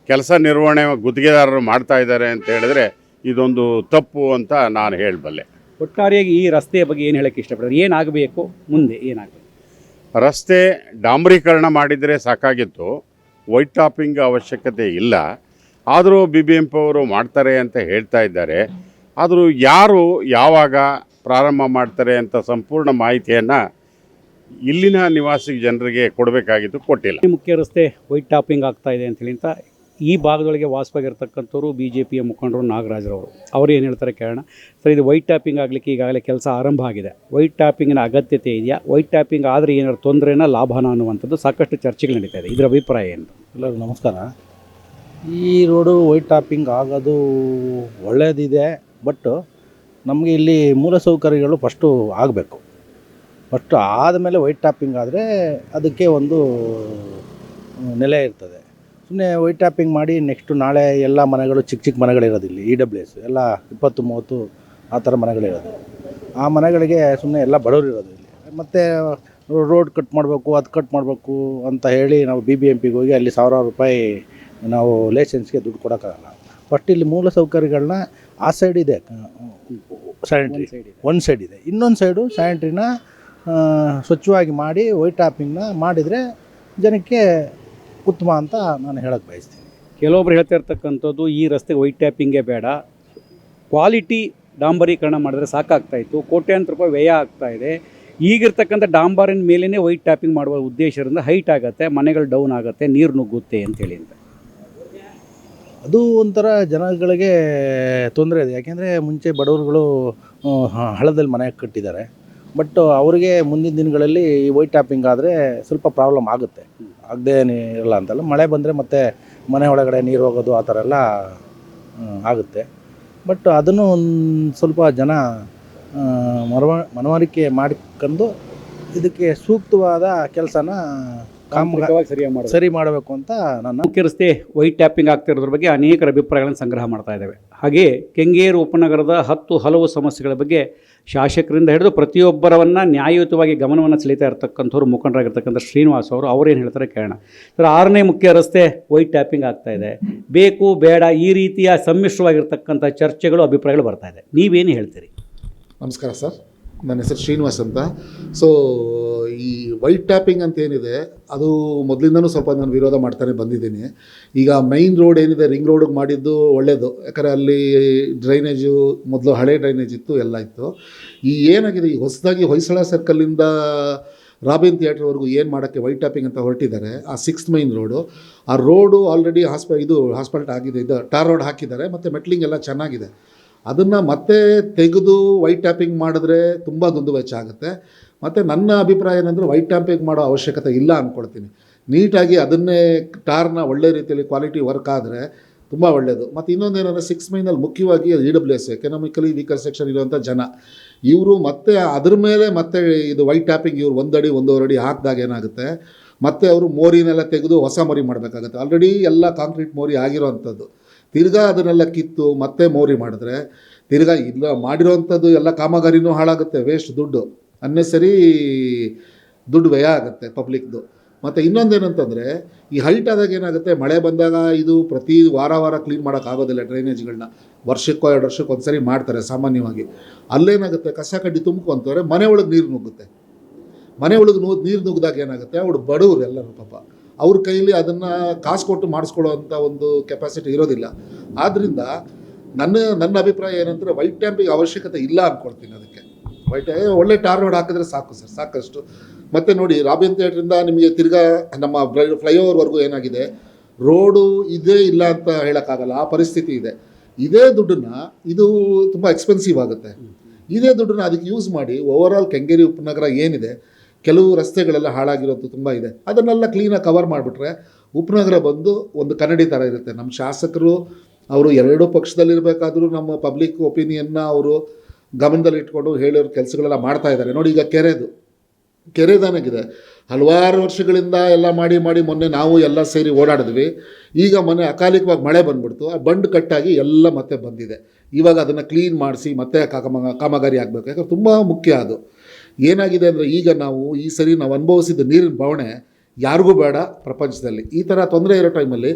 ಕೆಲಸ ನಿರ್ವಹಣೆ ಗುತ್ತಿಗೆದಾರರು ಮಾಡ್ತಾ ಇದ್ದಾರೆ ಅಂತ ಹೇಳಿದ್ರೆ ಇದೊಂದು ತಪ್ಪು ಅಂತ ನಾನು ಹೇಳಬಲ್ಲೆ. ಒಟ್ಟಾರೆಯಾಗಿ ಈ ರಸ್ತೆಯ ಬಗ್ಗೆ ಏನು ಹೇಳೋಕ್ಕೆ ಇಷ್ಟಪಡ್ತಾರೆ? ಏನಾಗಬೇಕು, ಮುಂದೆ ಏನಾಗಬೇಕು? ರಸ್ತೆ ಡಾಂಬರೀಕರಣ ಮಾಡಿದರೆ ಸಾಕಾಗಿತ್ತು, ವೈಟ್ ಟಾಪಿಂಗ್ ಅವಶ್ಯಕತೆ ಇಲ್ಲ. ಆದರೂ BBMP ಅವರು ಮಾಡ್ತಾರೆ ಅಂತ ಹೇಳ್ತಾ ಇದ್ದಾರೆ. ಆದರೂ ಯಾರು ಯಾವಾಗ ಪ್ರಾರಂಭ ಮಾಡ್ತಾರೆ ಅಂತ ಸಂಪೂರ್ಣ ಮಾಹಿತಿಯನ್ನು ಇಲ್ಲಿನ ನಿವಾಸಿ ಜನರಿಗೆ ಕೊಡಬೇಕಾಗಿತ್ತು, ಕೊಟ್ಟಿಲ್ಲ. ಮುಖ್ಯ ರಸ್ತೆ ವೈಟ್ ಟಾಪಿಂಗ್ ಆಗ್ತಾ ಇದೆ ಅಂತ ಹೇಳಿ ಈ ಭಾಗದೊಳಗೆ ವಾಸವಾಗಿರ್ತಕ್ಕಂಥವ್ರು BJPಯ ಮುಖಂಡರು ನಾಗರಾಜ್ರವರು. ಅವರು ಏನು ಹೇಳ್ತಾರೆ ಕೇಳೋಣ. ಸರ್, ಇದು ವೈಟ್ ಟ್ಯಾಪಿಂಗ್ ಆಗಲಿಕ್ಕೆ ಈಗಾಗಲೇ ಕೆಲಸ ಆರಂಭ ಆಗಿದೆ. ವೈಟ್ ಟ್ಯಾಪಿಂಗಿನ ಅಗತ್ಯತೆ ಇದೆಯಾ? ವೈಟ್ ಟ್ಯಾಪಿಂಗ್ ಆದರೆ ಏನಾದ್ರು ತೊಂದರೆನ ಲಾಭನ ಅನ್ನುವಂಥದ್ದು ಸಾಕಷ್ಟು ಚರ್ಚೆಗಳು ನಡೀತಾ ಇದೆ. ಇದರ ಅಭಿಪ್ರಾಯ ಏನು? ಎಲ್ಲರಿಗೂ ನಮಸ್ಕಾರ. ಈ ರೋಡು ವೈಟ್ ಟಾಪಿಂಗ್ ಆಗೋದು ಒಳ್ಳೆಯದಿದೆ, ಬಟ್ ನಮಗೆ ಇಲ್ಲಿ ಮೂಲಸೌಕರ್ಯಗಳು ಫಸ್ಟು ಆಗಬೇಕು. ಫಸ್ಟು ಆದಮೇಲೆ ವೈಟ್ ಟಾಪಿಂಗ್ ಆದರೆ ಅದಕ್ಕೆ ಒಂದು ನೆಲೆ ಇರ್ತದೆ. ಸುಮ್ಮನೆ ವೈಟ್ ಟ್ಯಾಪಿಂಗ್ ಮಾಡಿ ನೆಕ್ಸ್ಟು ನಾಳೆ ಎಲ್ಲ ಮನೆಗಳು ಚಿಕ್ಕ ಚಿಕ್ಕ ಮನೆಗಳಿರೋದಿಲ್ಲ, EWS ಎಲ್ಲ 20-30 ಆ ಥರ ಮನೆಗಳಿರೋದು. ಆ ಮನೆಗಳಿಗೆ ಸುಮ್ಮನೆ ಎಲ್ಲ ಬಡವರು ಇರೋದು ಇಲ್ಲಿ. ಮತ್ತು ರೋಡ್ ಕಟ್ ಮಾಡಬೇಕು, ಅದು ಕಟ್ ಮಾಡಬೇಕು ಅಂತ ಹೇಳಿ ನಾವು BBMPಗೆ ಹೋಗಿ ಅಲ್ಲಿ ಸಾವಿರಾರು ರೂಪಾಯಿ ನಾವು ಲೈಸೆನ್ಸ್ಗೆ ದುಡ್ಡು ಕೊಡೋಕ್ಕಾಗಲ್ಲ. ಫಸ್ಟ್ ಇಲ್ಲಿ ಮೂಲ ಸೌಕರ್ಯಗಳನ್ನ ಆ ಸೈಡ್ ಇದೆ, ಸ್ಯಾನಿಟ್ರಿ ಒಂದು ಸೈಡ್ ಇದೆ, ಇನ್ನೊಂದು ಸೈಡು ಸ್ಯಾನಿಟ್ರಿನ ಸ್ವಚ್ಛವಾಗಿ ಮಾಡಿ ವೈಟ್ ಟ್ಯಾಪಿಂಗ್ನ ಮಾಡಿದರೆ ಜನಕ್ಕೆ ಉತ್ತಮ ಅಂತ ನಾನು ಹೇಳಕ್ಕೆ ಬಯಸ್ತೀನಿ. ಕೆಲವೊಬ್ರು ಹೇಳ್ತಾ ಇರ್ತಕ್ಕಂಥದ್ದು ಈ ರಸ್ತೆಗೆ ವೈಟ್ ಟ್ಯಾಪಿಂಗೇ ಬೇಡ, ಕ್ವಾಲಿಟಿ ಡಾಂಬರೀಕರಣ ಮಾಡಿದ್ರೆ ಸಾಕಾಗ್ತಾಯಿತ್ತು, ಕೋಟ್ಯಾಂತರ ರೂಪಾಯಿ ವ್ಯಯ ಆಗ್ತಾಯಿದೆ, ಈಗಿರ್ತಕ್ಕಂಥ ಡಾಂಬರಿನ ಮೇಲೇ ವೈಟ್ ಟ್ಯಾಪಿಂಗ್ ಮಾಡುವ ಉದ್ದೇಶದಿಂದ ಹೈಟ್ ಆಗುತ್ತೆ, ಮನೆಗಳು ಡೌನ್ ಆಗುತ್ತೆ, ನೀರು ನುಗ್ಗುತ್ತೆ ಅಂತೇಳಿ ಅಂತ. ಅದು ಒಂಥರ ಜನಗಳಿಗೆ ತೊಂದರೆ ಇದೆ. ಯಾಕೆಂದರೆ ಮುಂಚೆ ಬಡವರುಗಳು ಹಳ್ಳದಲ್ಲಿ ಮನೆ ಕಟ್ಟಿದ್ದಾರೆ, ಬಟ್ ಅವರಿಗೆ ಮುಂದಿನ ದಿನಗಳಲ್ಲಿ ಈ ವೈಟ್ ಟ್ಯಾಪಿಂಗ್ ಆದರೆ ಸ್ವಲ್ಪ ಪ್ರಾಬ್ಲಮ್ ಆಗುತ್ತೆ. ಆಗದೇ ಇರಲ್ಲ ಅಂತಲ್ಲ, ಮಳೆ ಬಂದರೆ ಮತ್ತೆ ಮನೆ ಒಳಗಡೆ ನೀರು ಹೋಗೋದು ಆ ಥರ ಎಲ್ಲ ಆಗುತ್ತೆ. ಬಟ್ ಅದನ್ನು ಒಂದು ಸ್ವಲ್ಪ ಜನ ಮನವರಿಕೆ ಮಾಡಿಕೊಂಡು ಇದಕ್ಕೆ ಸೂಕ್ತವಾದ ಕೆಲಸನ ಸರಿ ಮಾಡಬೇಕು ಅಂತ ನನ್ನ ಮುಖ್ಯ ರಸ್ತೆ ವೈಟ್ ಟ್ಯಾಪಿಂಗ್ ಆಗ್ತಿರೋದ್ರ ಬಗ್ಗೆ ಅನೇಕರ ಅಭಿಪ್ರಾಯಗಳನ್ನು ಸಂಗ್ರಹ ಮಾಡ್ತಾ ಇದ್ದೇವೆ. ಹಾಗೆ ಕೆಂಗೇರಿ ಉಪನಗರದ ಹಲವು ಸಮಸ್ಯೆಗಳ ಬಗ್ಗೆ ಶಾಸಕರಿಂದ ಹಿಡಿದು ಪ್ರತಿಯೊಬ್ಬರನ್ನು ನ್ಯಾಯಯುತವಾಗಿ ಗಮನವನ್ನು ಸೆಳೀತಾ ಇರತಕ್ಕಂಥವ್ರು ಮುಖಂಡರಾಗಿರ್ತಕ್ಕಂಥ ಶ್ರೀನಿವಾಸ್ ಅವರು ಅವರೇನು ಹೇಳ್ತಾರೆ ಕೇಳೋಣ. ಸರ್, 6ನೇ ಮುಖ್ಯ ರಸ್ತೆ ವೈಟ್ ಟ್ಯಾಪಿಂಗ್ ಆಗ್ತಾ ಇದೆ, ಬೇಕು ಬೇಡ ಈ ರೀತಿಯ ಸಮ್ಮಿಶ್ರವಾಗಿರ್ತಕ್ಕಂಥ ಚರ್ಚೆಗಳು ಅಭಿಪ್ರಾಯಗಳು ಬರ್ತಾ ಇದೆ, ನೀವೇನು ಹೇಳ್ತೀರಿ? ನಮಸ್ಕಾರ ಸರ್, ನನ್ನ ಹೆಸರು ಶ್ರೀನಿವಾಸ್ ಅಂತ. ಸೊ ಈ ವೈಟ್ ಟ್ಯಾಪಿಂಗ್ ಅಂತ ಏನಿದೆ ಅದು ಮೊದಲಿಂದನೂ ಸ್ವಲ್ಪ ನಾನು ವಿರೋಧ ಮಾಡ್ತಾನೆ ಬಂದಿದ್ದೀನಿ. ಈಗ ಮೈನ್ ರೋಡ್ ಏನಿದೆ ರಿಂಗ್ ರೋಡಿಗೆ ಮಾಡಿದ್ದು ಒಳ್ಳೆಯದು, ಯಾಕಂದರೆ ಅಲ್ಲಿ ಡ್ರೈನೇಜು ಮೊದಲು ಹಳೆ ಡ್ರೈನೇಜ್ ಇತ್ತು, ಎಲ್ಲ ಇತ್ತು. ಈ ಏನಾಗಿದೆ ಈ ಹೊಸದಾಗಿ ಹೊಯ್ಸಳ ಸರ್ಕಲಿಂದ ರಾಬಿನ್ ಥಿಯೇಟ್ರ್ವರೆಗೂ ಏನು ಮಾಡೋಕ್ಕೆ ವೈಟ್ ಟ್ಯಾಪಿಂಗ್ ಅಂತ ಹೊರಟಿದ್ದಾರೆ. ಆ 6th ಮೈನ್ ರೋಡು, ಆ ರೋಡು ಆಲ್ರೆಡಿ ಹಾಸ್ಪಿಟಲ್ ಆಗಿದೆ, ಇದು ಟಾರ್ ರೋಡ್ ಹಾಕಿದ್ದಾರೆ, ಮತ್ತು ಮೆಟ್ಲಿಂಗ್ ಎಲ್ಲ ಚೆನ್ನಾಗಿದೆ. ಅದನ್ನು ಮತ್ತೆ ತೆಗೆದು ವೈಟ್ ಟ್ಯಾಪಿಂಗ್ ಮಾಡಿದ್ರೆ ತುಂಬ ದುಂದು ವೆಚ್ಚ ಆಗುತ್ತೆ. ಮತ್ತು ನನ್ನ ಅಭಿಪ್ರಾಯ ಏನಂದರೆ ವೈಟ್ ಟ್ಯಾಪಿಂಗ್ ಮಾಡೋ ಅವಶ್ಯಕತೆ ಇಲ್ಲ ಅಂದ್ಕೊಳ್ತೀನಿ. ನೀಟಾಗಿ ಅದನ್ನೇ ಟಾರ್ನ ಒಳ್ಳೆ ರೀತಿಯಲ್ಲಿ ಕ್ವಾಲಿಟಿ ವರ್ಕ್ ಆದರೆ ತುಂಬ ಒಳ್ಳೆಯದು. ಮತ್ತು ಇನ್ನೊಂದೇನೆಂದರೆ 6 ಮೈನಲ್ಲಿ ಮುಖ್ಯವಾಗಿ EWS ಎಕನಾಮಿಕಲಿ ವೀಕರ್ ಸೆಕ್ಷನ್ ಇರುವಂಥ ಜನ, ಇವರು ಮತ್ತೆ ಅದ್ರ ಮೇಲೆ ಮತ್ತೆ ಇದು ವೈಟ್ ಟ್ಯಾಪಿಂಗ್ ಇವರು 1 ಅಡಿ 1.5 ಅಡಿ ಹಾಕಿದಾಗ ಏನಾಗುತ್ತೆ, ಮತ್ತು ಅವರು ಮೋರಿನೆಲ್ಲ ತೆಗೆದು ಹೊಸ ಮೋರಿ ಮಾಡಬೇಕಾಗುತ್ತೆ. ಆಲ್ರೆಡಿ ಎಲ್ಲ ಕಾಂಕ್ರೀಟ್ ಮೋರಿ ಆಗಿರೋವಂಥದ್ದು, ತಿರ್ಗಾ ಅದನ್ನೆಲ್ಲ ಕಿತ್ತು ಮತ್ತೆ ಮೋರಿ ಮಾಡಿದ್ರೆ ತಿರ್ಗಾ ಇಲ್ಲ ಮಾಡಿರೋವಂಥದ್ದು ಎಲ್ಲ ಕಾಮಗಾರಿನೂ ಹಾಳಾಗುತ್ತೆ, ವೇಸ್ಟ್ ದುಡ್ಡು, ಅನ್ನೆಸರಿ ದುಡ್ಡು ವ್ಯಯ ಆಗುತ್ತೆ ಪಬ್ಲಿಕ್ದು. ಮತ್ತು ಇನ್ನೊಂದೇನಂತಂದರೆ ಈ ಹೈಟ್ ಆದಾಗ ಏನಾಗುತ್ತೆ, ಮಳೆ ಬಂದಾಗ ಇದು ಪ್ರತಿ ವಾರ ಕ್ಲೀನ್ ಮಾಡೋಕ್ಕಾಗೋದಿಲ್ಲ ಡ್ರೈನೇಜ್ಗಳನ್ನ, ವರ್ಷಕ್ಕೋ 2 ವರ್ಷಕ್ಕೆ ಒಂದು ಸರಿ ಮಾಡ್ತಾರೆ ಸಾಮಾನ್ಯವಾಗಿ. ಅಲ್ಲೇನಾಗುತ್ತೆ, ಕಸ ಕಡ್ಡಿ ತುಂಬ್ಕೊಂತವ್ರೆ, ಮನೆ ಒಳಗೆ ನೀರು ನುಗ್ಗುತ್ತೆ. ಮನೆ ಒಳಗೆ ನೀರು ನುಗ್ಗಿದಾಗ ಏನಾಗುತ್ತೆ, ಅವ್ರು ಬಡವರು ಎಲ್ಲರೂ ಪಾಪ, ಅವ್ರ ಕೈಲಿ ಅದನ್ನು ಕಾಸು ಕೊಟ್ಟು ಮಾಡಿಸ್ಕೊಳ್ಳೋವಂಥ ಒಂದು ಕೆಪಾಸಿಟಿ ಇರೋದಿಲ್ಲ. ಆದ್ದರಿಂದ ನನ್ನ ಅಭಿಪ್ರಾಯ ಏನಂದರೆ ವೈಟ್ ಟ್ಯಾಪಿಂಗ್ ಅವಶ್ಯಕತೆ ಇಲ್ಲ ಅಂದ್ಕೊಳ್ತೀನಿ. ಅದಕ್ಕೆ ಒಳ್ಳೆ ಟಾರ್ ರೋಡ್ ಹಾಕಿದ್ರೆ ಸಾಕು ಸರ್, ಸಾಕಷ್ಟು. ಮತ್ತು ನೋಡಿ, ರಾಬಿನ್ ಥಿಯೇಟ್ರಿಂದ ನಿಮಗೆ ತಿರ್ಗಾ ನಮ್ಮ ಫ್ಲೈಓವರ್ವರೆಗೂ ಏನಾಗಿದೆ, ರೋಡು ಇದೇ ಇಲ್ಲ ಅಂತ ಹೇಳೋಕ್ಕಾಗಲ್ಲ, ಆ ಪರಿಸ್ಥಿತಿ ಇದೆ. ಇದೇ ದುಡ್ಡನ್ನು ಇದು ತುಂಬ ಎಕ್ಸ್ಪೆನ್ಸಿವ್ ಆಗುತ್ತೆ. ಇದೇ ದುಡ್ಡನ್ನು ಅದಕ್ಕೆ ಯೂಸ್ ಮಾಡಿ ಓವರಾಲ್ ಕೆಂಗೇರಿ ಉಪನಗರ ಏನಿದೆ, ಕೆಲವು ರಸ್ತೆಗಳೆಲ್ಲ ಹಾಳಾಗಿರೋದು ತುಂಬ ಇದೆ, ಅದನ್ನೆಲ್ಲ ಕ್ಲೀನಾಗಿ ಕವರ್ ಮಾಡಿಬಿಟ್ರೆ ಉಪನಗರ ಬಂದು ಒಂದು ಕನ್ನಡಿ ಥರ ಇರುತ್ತೆ. ನಮ್ಮ ಶಾಸಕರು ಅವರು 2 ಪಕ್ಷದಲ್ಲಿರಬೇಕಾದ್ರೂ ನಮ್ಮ ಪಬ್ಲಿಕ್ ಒಪಿನಿಯನ್ನ ಅವರು ಗಮನದಲ್ಲಿ ಇಟ್ಕೊಂಡು ಹೇಳಿರೋ ಕೆಲಸಗಳೆಲ್ಲ ಮಾಡ್ತಾ ಇದ್ದಾರೆ. ನೋಡಿ, ಈಗ ಕೆರೆದಾನಾಗಿದೆ, ಹಲವಾರು ವರ್ಷಗಳಿಂದ ಎಲ್ಲ ಮಾಡಿ ಮೊನ್ನೆ ನಾವು ಎಲ್ಲ ಸೇರಿ ಓಡಾಡಿದ್ವಿ. ಈಗ ಮೊನ್ನೆ ಅಕಾಲಿಕವಾಗಿ ಮಳೆ ಬಂದುಬಿಡ್ತು, ಆ ಬಂಡ್ ಕಟ್ಟಾಗಿ ಎಲ್ಲ ಮತ್ತೆ ಬಂದಿದೆ. ಇವಾಗ ಅದನ್ನು ಕ್ಲೀನ್ ಮಾಡಿಸಿ ಮತ್ತೆ ಕಾಮಗಾರಿ ಆಗಬೇಕು, ಯಾಕಂದ್ರೆ ತುಂಬ ಮುಖ್ಯ ಅದು. ಏನಾಗಿದೆ ಅಂದರೆ ಈಗ ಈ ಸರಿ ನಾವು ಅನುಭವಿಸಿದ ನೀರಿನ ಬವಣೆ ಯಾರಿಗೂ ಬೇಡ ಪ್ರಪಂಚದಲ್ಲಿ. ಈ ಥರ ತೊಂದರೆ ಇರೋ ಟೈಮಲ್ಲಿ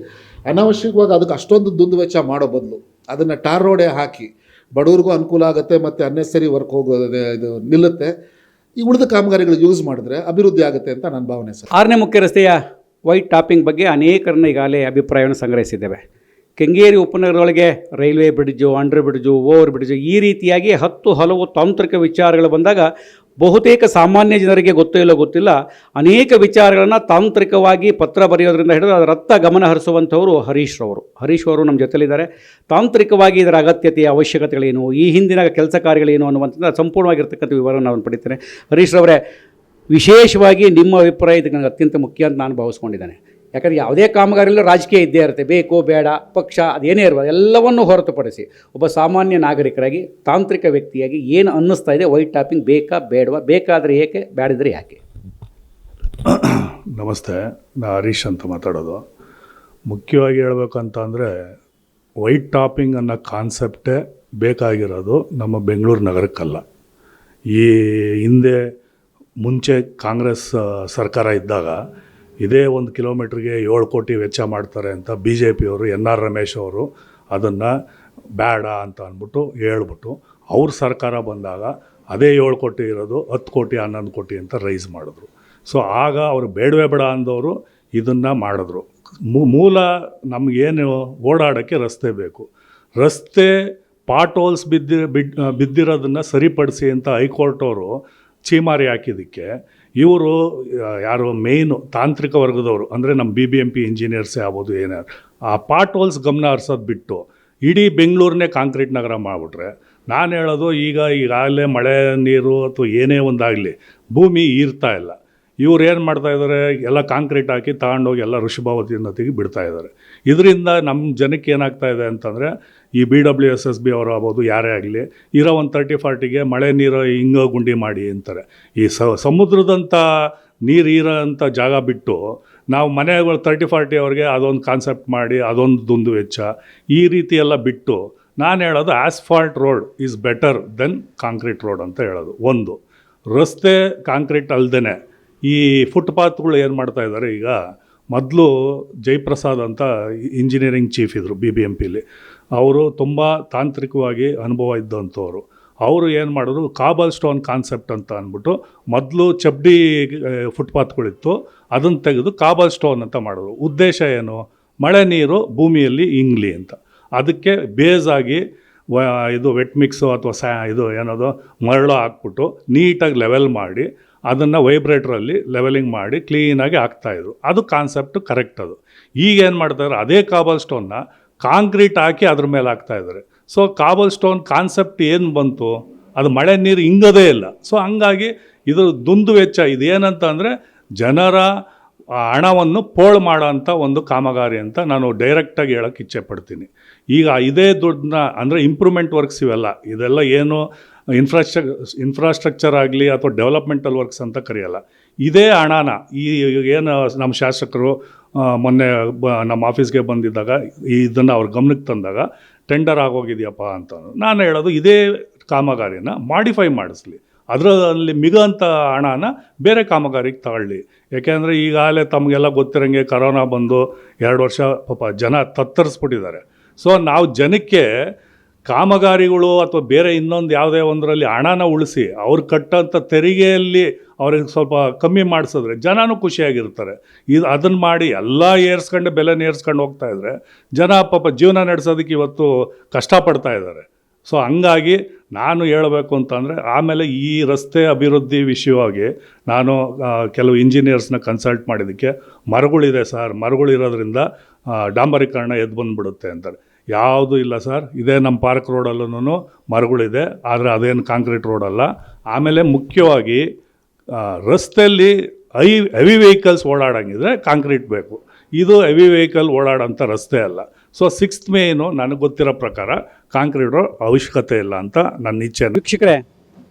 ಅನಾವಶ್ಯಕವಾಗಿ ಅದಕ್ಕೆ ಅಷ್ಟೊಂದು ದುಂದು ವೆಚ್ಚ ಮಾಡೋ ಬದಲು ಅದನ್ನು ಟಾರ್ ರೋಡೇ ಹಾಕಿ ಬಡವ್ರಿಗೂ ಅನುಕೂಲ ಆಗುತ್ತೆ, ಮತ್ತು ಅನ್ನೆಸರಿ ವರ್ಕ್ ಇದು ನಿಲ್ಲುತ್ತೆ. ಈ ಉಳಿದ ಕಾಮಗಾರಿಗಳು ಯೂಸ್ ಮಾಡಿದ್ರೆ ಅಭಿವೃದ್ಧಿ ಆಗುತ್ತೆ ಅಂತ ನನ್ನ ಭಾವನೆ ಸರ್. 6ನೇ ಮುಖ್ಯ ರಸ್ತೆಯ ವೈಟ್ ಟಾಪಿಂಗ್ ಬಗ್ಗೆ ಅನೇಕರನ್ನ ಈಗಾಗಲೇ ಅಭಿಪ್ರಾಯವನ್ನು ಸಂಗ್ರಹಿಸಿದ್ದೇವೆ. ಕೆಂಗೇರಿ ಉಪನಗರದೊಳಗೆ railway bridge, under bridge, over bridge ಈ ರೀತಿಯಾಗಿ ಹಲವು ತಾಂತ್ರಿಕ ವಿಚಾರಗಳು ಬಂದಾಗ ಬಹುತೇಕ ಸಾಮಾನ್ಯ ಜನರಿಗೆ ಗೊತ್ತಿಲ್ಲ ಅನೇಕ ವಿಚಾರಗಳನ್ನು ತಾಂತ್ರಿಕವಾಗಿ ಪತ್ರ ಬರೆಯೋದ್ರಿಂದ ಹಿಡಿದು ಅದರತ್ತ ಗಮನ ಹರಿಸುವಂಥವರು ಹರೀಶ್ ಅವರು ನಮ್ಮ ಜೊತೆಲಿದ್ದಾರೆ. ತಾಂತ್ರಿಕವಾಗಿ ಇದರ ಅಗತ್ಯತೆ, ಅವಶ್ಯಕತೆಗಳೇನು, ಈ ಹಿಂದಿನ ಕೆಲಸ ಕಾರ್ಯಗಳೇನು ಅನ್ನುವಂಥದ್ದು ಸಂಪೂರ್ಣವಾಗಿರ್ತಕ್ಕಂಥ ವಿವರ ನಾನು ಪಡಿತೇನೆ. ಹರೀಶ್ ಅವರೇ, ವಿಶೇಷವಾಗಿ ನಿಮ್ಮ ಅಭಿಪ್ರಾಯ ಇದಕ್ಕೆ ನನಗೆ ಅತ್ಯಂತ ಮುಖ್ಯ ಅಂತ ನಾನು ಭಾವಿಸ್ಕೊಂಡಿದ್ದೇನೆ. ಯಾಕಂದರೆ ಯಾವುದೇ ಕಾಮಗಾರಿಯಲ್ಲೂ ರಾಜಕೀಯ ಇದ್ದೇ ಇರುತ್ತೆ, ಬೇಕು ಬೇಡ ಪಕ್ಷ ಅದೇನೇ ಇರ್ಬೋದು, ಎಲ್ಲವನ್ನೂ ಹೊರತುಪಡಿಸಿ ಒಬ್ಬ ಸಾಮಾನ್ಯ ನಾಗರಿಕರಾಗಿ ತಾಂತ್ರಿಕ ವ್ಯಕ್ತಿಯಾಗಿ ಏನು ಅನ್ನಿಸ್ತಾ ಇದೆ, ವೈಟ್ ಟಾಪಿಂಗ್ ಬೇಕಾ ಬೇಡವಾ, ಬೇಕಾದರೆ ಏಕೆ, ಬೇಡಿದರೆ ಯಾಕೆ? ನಮಸ್ತೆ, ನಾನು ಹರೀಶ್ ಅಂತ ಮಾತಾಡೋದು. ಮುಖ್ಯವಾಗಿ ಹೇಳ್ಬೇಕಂತ ಅಂದರೆ ವೈಟ್ ಟಾಪಿಂಗ್ ಅನ್ನೋ ಕಾನ್ಸೆಪ್ಟೇ ಬೇಕಾಗಿರೋದು ನಮ್ಮ ಬೆಂಗಳೂರು ನಗರಕ್ಕಲ್ಲ. ಈ ಹಿಂದೆ ಮುಂಚೆ ಕಾಂಗ್ರೆಸ್ ಸರ್ಕಾರ ಇದ್ದಾಗ ಇದೇ 1 ಕಿಲೋಮೀಟ್ರಿಗೆ 7 ಕೋಟಿ ವೆಚ್ಚ ಮಾಡ್ತಾರೆ ಅಂತ BJPಯವರು NR ರಮೇಶ್ ಅವರು ಅದನ್ನು ಬೇಡ ಅಂತ ಅಂದ್ಬಿಟ್ಟು ಹೇಳ್ಬಿಟ್ಟು ಅವ್ರ ಸರ್ಕಾರ ಬಂದಾಗ ಅದೇ 7 ಕೋಟಿ ಇರೋದು 10 ಕೋಟಿ 11 ಕೋಟಿ ಅಂತ ರೈಸ್ ಮಾಡಿದ್ರು. ಸೊ ಆಗ ಅವರು ಬೇಡವೇ ಬೇಡ ಅಂದವರು ಇದನ್ನು ಮಾಡಿದ್ರು. ಮೂಲ ನಮಗೇನು ಓಡಾಡೋಕ್ಕೆ ರಸ್ತೆ ಬೇಕು. ರಸ್ತೆ ಪಾಟ್ ಹೋಲ್ಸ್ ಬಿದ್ದಿರೋದನ್ನು ಸರಿಪಡಿಸಿ ಅಂತ ಹೈಕೋರ್ಟ್ ಅವರು ಚೀಮಾರಿ ಹಾಕಿದ್ದಕ್ಕೆ ಇವರು ಯಾರು ಮೇಯ್ನು ತಾಂತ್ರಿಕ ವರ್ಗದವರು ಅಂದರೆ ನಮ್ಮ BBMP ಇಂಜಿನಿಯರ್ಸೇ ಆಗ್ಬೋದು, ಏನಾರು ಆ ಪಾಟ್ ಹೋಲ್ಸ್ ಗಮನ ಹರಿಸೋದು ಬಿಟ್ಟು ಇಡೀ ಬೆಂಗಳೂರನ್ನೇ ಕಾಂಕ್ರೀಟ್ ನಗರ ಮಾಡಿಬಿಟ್ರೆ, ನಾನು ಹೇಳೋದು ಈಗಾಗಲೇ ಮಳೆ ನೀರು ಅಥವಾ ಏನೇ ಒಂದಾಗಲಿ ಭೂಮಿ ಈರ್ತಾ ಇಲ್ಲ. ಇವ್ರು ಏನು ಮಾಡ್ತಾಯಿದ್ದಾರೆ, ಎಲ್ಲ ಕಾಂಕ್ರೀಟ್ ಹಾಕಿ ತಗೊಂಡೋಗಿ ಎಲ್ಲ ಋಷಭಾವತಿ ನದಿಗೆ ಬಿಡ್ತಾಯಿದ್ದಾರೆ. ಇದರಿಂದ ನಮ್ಮ ಜನಕ್ಕೆ ಏನಾಗ್ತಾ ಇದೆ ಅಂತಂದರೆ, ಈ BWSSB ಅವರು ಆಗ್ಬೋದು, ಯಾರೇ ಆಗಲಿ, ಇರೋ ಒಂದು 30-40ಗೆ ಮಳೆ ನೀರು ಹಿಂಗೆ ಗುಂಡಿ ಮಾಡಿ ಅಂತಾರೆ. ಈ ಸಮುದ್ರದಂಥ ನೀರು ಇರೋಂಥ ಜಾಗ ಬಿಟ್ಟು ನಾವು ಮನೆಗಳು 30-40 ಅವ್ರಿಗೆ ಅದೊಂದು ಕಾನ್ಸೆಪ್ಟ್ ಮಾಡಿ ಅದೊಂದು ದುಂದು ವೆಚ್ಚ ಈ ರೀತಿ ಎಲ್ಲ ಬಿಟ್ಟು, ನಾನು ಹೇಳೋದು asphalt road is better than concrete road ಅಂತ ಹೇಳೋದು. ಒಂದು ರಸ್ತೆ ಕಾಂಕ್ರೀಟ್ ಅಲ್ಲದೇ ಈ ಫುಟ್ಪಾತ್ಗಳು ಏನು ಮಾಡ್ತಾಯಿದ್ದಾರೆ, ಈಗ ಮೊದಲು ಜಯಪ್ರಸಾದ್ ಅಂತ ಇಂಜಿನಿಯರಿಂಗ್ ಚೀಫ್ ಇದ್ದರು BBMPಲಿ. ಅವರು ತುಂಬ ತಾಂತ್ರಿಕವಾಗಿ ಅನುಭವ ಇದ್ದಂಥವ್ರು. ಅವರು ಏನು ಮಾಡಿದ್ರು, ಕಾಬಲ್ ಸ್ಟೋನ್ ಕಾನ್ಸೆಪ್ಟ್ ಅಂತ ಅಂದ್ಬಿಟ್ಟು ಮೊದಲು ಚಬ್ಡಿ ಫುಟ್ಪಾತ್ಗಳಿತ್ತು, ಅದನ್ನು ತೆಗೆದು ಕಾಬಲ್ ಸ್ಟೋನ್ ಅಂತ ಮಾಡಿದ್ರು. ಉದ್ದೇಶ ಏನು, ಮಳೆ ನೀರು ಭೂಮಿಯಲ್ಲಿ ಇಂಗ್ಲಿ ಅಂತ. ಅದಕ್ಕೆ ಬೇಸಾಗಿ ಇದು ವೆಟ್ ಮಿಕ್ಸು ಅಥವಾ ಇದು ಏನದು ಮರಳು ಹಾಕ್ಬಿಟ್ಟು ನೀಟಾಗಿ ಲೆವೆಲ್ ಮಾಡಿ ಅದನ್ನು ವೈಬ್ರೇಟ್ರಲ್ಲಿ ಲೆವೆಲಿಂಗ್ ಮಾಡಿ ಕ್ಲೀನಾಗಿ ಹಾಕ್ತಾಯಿದ್ರು. ಅದು ಕಾನ್ಸೆಪ್ಟು ಕರೆಕ್ಟ್. ಅದು ಈಗೇನು ಮಾಡ್ತಾಯಿದ್ರು, ಅದೇ ಕಾಬಲ್ ಸ್ಟೋನ್ನ ಕಾಂಕ್ರೀಟ್ ಹಾಕಿ ಅದ್ರ ಮೇಲೆ ಹಾಕ್ತಾಯಿದ್ದಾರೆ. ಸೊ ಕಾಬಲ್ ಸ್ಟೋನ್ ಕಾನ್ಸೆಪ್ಟ್ ಏನು ಬಂತು, ಅದು ಮಳೆ ನೀರು ಇಂಗೋದೇ ಇಲ್ಲ. ಸೊ ಹಂಗಾಗಿ ಇದು ದುಂದು ವೆಚ್ಚ. ಇದೇನಂತ ಅಂದರೆ ಜನರ ಹಣವನ್ನು ಪೋಳು ಮಾಡೋ ಅಂಥ ಒಂದು ಕಾಮಗಾರಿ ಅಂತ ನಾನು ಡೈರೆಕ್ಟಾಗಿ ಹೇಳೋಕ್ಕೆ ಇಚ್ಛೆಪಡ್ತೀನಿ. ಈಗ ಇದೇ ದುಡ್ಡನ್ನ ಅಂದರೆ ಇಂಪ್ರೂವ್ಮೆಂಟ್ ವರ್ಕ್ಸ್ ಇದೆಲ್ಲ ಏನು ಇನ್ಫ್ರಾಸ್ಟ್ರಕ್ಚರ್ ಆಗಲಿ ಅಥವಾ ಡೆವಲಪ್ಮೆಂಟಲ್ ವರ್ಕ್ಸ್ ಅಂತ ಕರೆಯಲ್ಲ. ಇದೇ ಹಣನ ಏನು ನಮ್ಮ ಶಾಸಕರು ಮೊನ್ನೆ ನಮ್ಮ ಆಫೀಸ್ಗೆ ಬಂದಿದ್ದಾಗ ಇದನ್ನು ಅವ್ರ ಗಮನಕ್ಕೆ ತಂದಾಗ ಟೆಂಡರ್ ಆಗೋಗಿದೆಯಪ್ಪ ಅಂತ ನಾನು ಹೇಳೋದು, ಇದೇ ಕಾಮಗಾರಿನ ಮಾಡಿಫೈ ಮಾಡಿಸ್ಲಿ, ಅದರಲ್ಲಿ ಮಿಗೋಂಥ ಹಣನ ಬೇರೆ ಕಾಮಗಾರಿಗೆ ತಗೊಳ್ಳಿ. ಯಾಕೆಂದರೆ ಈಗಾಗಲೇ ತಮಗೆಲ್ಲ ಗೊತ್ತಿರೋಂಗೆ ಕರೋನಾ ಬಂದು 2 ವರ್ಷ ಪಾಪ ಜನ ತತ್ತರಿಸ್ಬಿಟ್ಟಿದ್ದಾರೆ. ಸೊ ನಾವು ಜನಕ್ಕೆ ಕಾಮಗಾರಿಗಳು ಅಥವಾ ಬೇರೆ ಇನ್ನೊಂದು ಯಾವುದೇ ಒಂದರಲ್ಲಿ ಹಣನ ಉಳಿಸಿ ಅವ್ರು ಕಟ್ಟೋಂಥ ತೆರಿಗೆಯಲ್ಲಿ ಅವ್ರಿಗೆ ಸ್ವಲ್ಪ ಕಮ್ಮಿ ಮಾಡಿಸಿದ್ರೆ ಜನನೂ ಖುಷಿಯಾಗಿರ್ತಾರೆ. ಅದನ್ನು ಮಾಡಿ ಎಲ್ಲ ಬೆಲೆ ಏರ್ಸ್ಕೊಂಡು ಹೋಗ್ತಾಯಿದ್ರೆ ಜನ ಪಾಪ ಜೀವನ ನಡೆಸೋದಕ್ಕೆ ಇವತ್ತು ಕಷ್ಟಪಡ್ತಾ ಇದ್ದಾರೆ. ಸೊ ಹಂಗಾಗಿ ನಾನು ಹೇಳಬೇಕು ಅಂತಂದರೆ, ಆಮೇಲೆ ಈ ರಸ್ತೆ ಅಭಿವೃದ್ಧಿ ವಿಷಯವಾಗಿ ನಾನು ಕೆಲವು ಇಂಜಿನಿಯರ್ಸ್ನ ಕನ್ಸಲ್ಟ್ ಮಾಡಿದ್ದಕ್ಕೆ, ಮರಗಳಿದೆ ಸರ್, ಮರಗಳಿರೋದ್ರಿಂದ ಡಾಂಬರೀಕರಣ ಎದ್ದು ಬಂದುಬಿಡುತ್ತೆ ಅಂತಾರೆ. ಯಾವುದೂ ಇಲ್ಲ ಸರ್, ಇದೇ ನಮ್ಮ ಪಾರ್ಕ್ ರೋಡಲ್ಲೂ ಮರಗಳಿದೆ, ಆದರೆ ಅದೇನು ಕಾಂಕ್ರೀಟ್ ರೋಡಲ್ಲ. ಆಮೇಲೆ ಮುಖ್ಯವಾಗಿ ರಸ್ತೆಯಲ್ಲಿ ಹೆವಿ ವೆಹಿಕಲ್ಸ್ ಓಡಾಡಂಗಿದ್ರೆ ಕಾಂಕ್ರೀಟ್ ಬೇಕು. ಇದು ಹೆವಿ ವೆಹಿಕಲ್ ಓಡಾಡೋಂಥ ರಸ್ತೆ ಅಲ್ಲ. ಸೊ 6th ಮೇನು ನನಗೆ ಗೊತ್ತಿರೋ ಪ್ರಕಾರ ಕಾಂಕ್ರೀಟ್ ರೋಡ್ ಅವಶ್ಯಕತೆ ಇಲ್ಲ ಅಂತ ನನ್ನ ಇಚ್ಛೆ. ವೀಕ್ಷಕರೇ,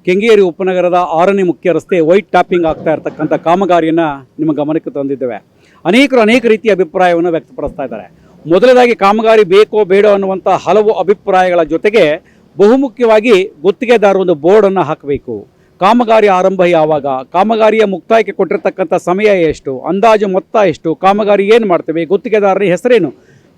ಕೆಂಗೇರಿ ಉಪನಗರದ 6ನೇ ಮುಖ್ಯ ರಸ್ತೆ ವೈಟ್ ಟಾಪಿಂಗ್ ಆಗ್ತಾ ಇರತಕ್ಕಂಥ ಕಾಮಗಾರಿಯನ್ನು ನಿಮ್ಮ ಗಮನಕ್ಕೆ ತಂದಿದ್ದೇವೆ. ಅನೇಕರು ಅನೇಕ ರೀತಿಯ ಅಭಿಪ್ರಾಯವನ್ನು ವ್ಯಕ್ತಪಡಿಸ್ತಾ ಇದ್ದಾರೆ. ಮೊದಲದಾಗಿ ಕಾಮಗಾರಿ ಬೇಕೋ ಬೇಡೋ ಅನ್ನುವಂಥ ಹಲವು ಅಭಿಪ್ರಾಯಗಳ ಜೊತೆಗೆ ಬಹುಮುಖ್ಯವಾಗಿ ಗುತ್ತಿಗೆದಾರರು ಒಂದು ಬೋರ್ಡನ್ನು ಹಾಕಬೇಕು. ಕಾಮಗಾರಿ ಆರಂಭ ಯಾವಾಗ, ಕಾಮಗಾರಿಯ ಮುಕ್ತಾಯಕ್ಕೆ ಕೊಟ್ಟಿರ್ತಕ್ಕಂಥ ಸಮಯ ಎಷ್ಟು, ಅಂದಾಜು ಮೊತ್ತ ಎಷ್ಟು, ಕಾಮಗಾರಿ ಏನು ಮಾಡ್ತೇವೆ, ಗುತ್ತಿಗೆದಾರರ ಹೆಸರೇನು,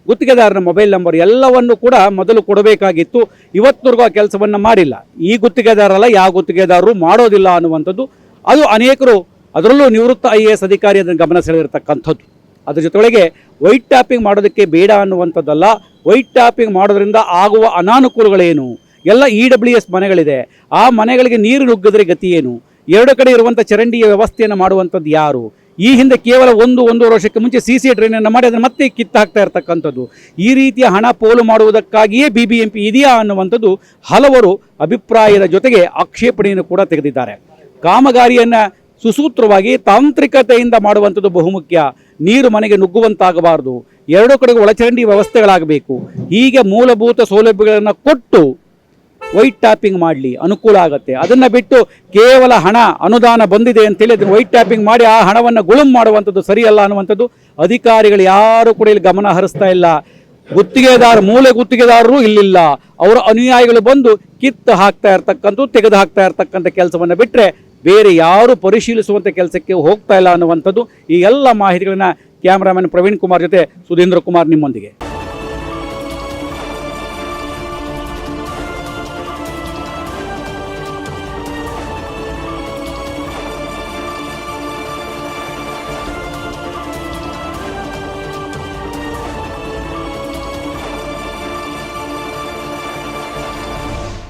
ಗುತ್ತಿಗೆದಾರನ ಮೊಬೈಲ್ ನಂಬರ್ ಎಲ್ಲವನ್ನು ಕೂಡ ಮೊದಲು ಕೊಡಬೇಕಾಗಿತ್ತು. ಇವತ್ತವರೆಗೂ ಆ ಕೆಲಸವನ್ನು ಮಾಡಿಲ್ಲ. ಈ ಗುತ್ತಿಗೆದಾರಲ್ಲ, ಯಾವ ಗುತ್ತಿಗೆದಾರರು ಮಾಡೋದಿಲ್ಲ ಅನ್ನುವಂಥದ್ದು ಅದು ಅನೇಕರು, ಅದರಲ್ಲೂ ನಿವೃತ್ತ IAS ಅಧಿಕಾರಿ ಅದನ್ನು ಗಮನ ಸೆಳೆದಿರ್ತಕ್ಕಂಥದ್ದು. ಅದ್ರ ಜೊತೆಗೆ ವೈಟ್ ಟ್ಯಾಪಿಂಗ್ ಮಾಡೋದಕ್ಕೆ ಬೇಡ ಅನ್ನುವಂಥದ್ದಲ್ಲ, ವೈಟ್ ಟ್ಯಾಪಿಂಗ್ ಮಾಡೋದ್ರಿಂದ ಆಗುವ ಅನಾನುಕೂಲಗಳೇನು, ಎಲ್ಲ EWS ಮನೆಗಳಿದೆ, ಆ ಮನೆಗಳಿಗೆ ನೀರು ನುಗ್ಗಿದ್ರೆ ಗತಿ ಏನು, ಎರಡು ಕಡೆ ಇರುವಂಥ ಚರಂಡಿಯ ವ್ಯವಸ್ಥೆಯನ್ನು ಮಾಡುವಂಥದ್ದು ಯಾರು? ಈ ಹಿಂದೆ ಕೇವಲ ಒಂದೂವರೆ ವರ್ಷಕ್ಕೆ ಮುಂಚೆ ಸಿ ಡ್ರೈನನ್ನು ಮಾಡಿ ಅದನ್ನು ಮತ್ತೆ ಕಿತ್ತು ಹಾಕ್ತಾ ಇರ್ತಕ್ಕಂಥದ್ದು. ಈ ರೀತಿಯ ಹಣ ಪೋಲು ಮಾಡುವುದಕ್ಕಾಗಿಯೇ BBMP ಇದೆಯಾ ಅನ್ನುವಂಥದ್ದು ಹಲವರು ಅಭಿಪ್ರಾಯದ ಜೊತೆಗೆ ಆಕ್ಷೇಪಣೆಯನ್ನು ಕೂಡ ತೆಗೆದಿದ್ದಾರೆ. ಕಾಮಗಾರಿಯನ್ನು ಸುಸೂತ್ರವಾಗಿ ತಾಂತ್ರಿಕತೆಯಿಂದ ಮಾಡುವಂಥದ್ದು ಬಹುಮುಖ್ಯ. ನೀರು ಮನೆಗೆ ನುಗ್ಗುವಂತಾಗಬಾರದು, ಎರಡೂ ಕಡೆಗೆ ಒಳಚರಂಡಿ ವ್ಯವಸ್ಥೆಗಳಾಗಬೇಕು. ಹೀಗೆ ಮೂಲಭೂತ ಸೌಲಭ್ಯಗಳನ್ನು ಕೊಟ್ಟು ವೈಟ್ ಟ್ಯಾಪಿಂಗ್ ಮಾಡಲಿ, ಅನುಕೂಲ ಆಗುತ್ತೆ. ಅದನ್ನು ಬಿಟ್ಟು ಕೇವಲ ಹಣ ಅನುದಾನ ಬಂದಿದೆ ಅಂತೇಳಿ ಅದನ್ನು ವೈಟ್ ಟ್ಯಾಪಿಂಗ್ ಮಾಡಿ ಆ ಹಣವನ್ನು ಗುಳುಂ ಮಾಡುವಂಥದ್ದು ಸರಿಯಲ್ಲ ಅನ್ನುವಂಥದ್ದು ಅಧಿಕಾರಿಗಳು ಯಾರು ಕೂಡ ಇಲ್ಲಿ ಗಮನ ಹರಿಸ್ತಾ ಇಲ್ಲ. ಮೂಲ ಗುತ್ತಿಗೆದಾರರು ಇಲ್ಲಿಲ್ಲ, ಅವರ ಅನುಯಾಯಿಗಳು ಬಂದು ಕಿತ್ತು ಹಾಕ್ತಾ ಇರ್ತಕ್ಕಂಥ ತೆಗೆದು ಹಾಕ್ತಾ ಇರ್ತಕ್ಕಂಥ ಕೆಲಸವನ್ನು ಬಿಟ್ಟರೆ ಬೇರೆ ಯಾರು ಪರಿಶೀಲಿಸುವಂಥ ಕೆಲಸಕ್ಕೆ ಹೋಗ್ತಾ ಇಲ್ಲ ಅನ್ನುವಂಥದ್ದು. ಈ ಎಲ್ಲ ಮಾಹಿತಿಗಳನ್ನ ಕ್ಯಾಮ್ರಾಮನ್ ಪ್ರವೀಣ್ ಕುಮಾರ್ ಜೊತೆ ಸುಧೀಂದ್ರ ಕುಮಾರ್ ನಿಮ್ಮೊಂದಿಗೆ.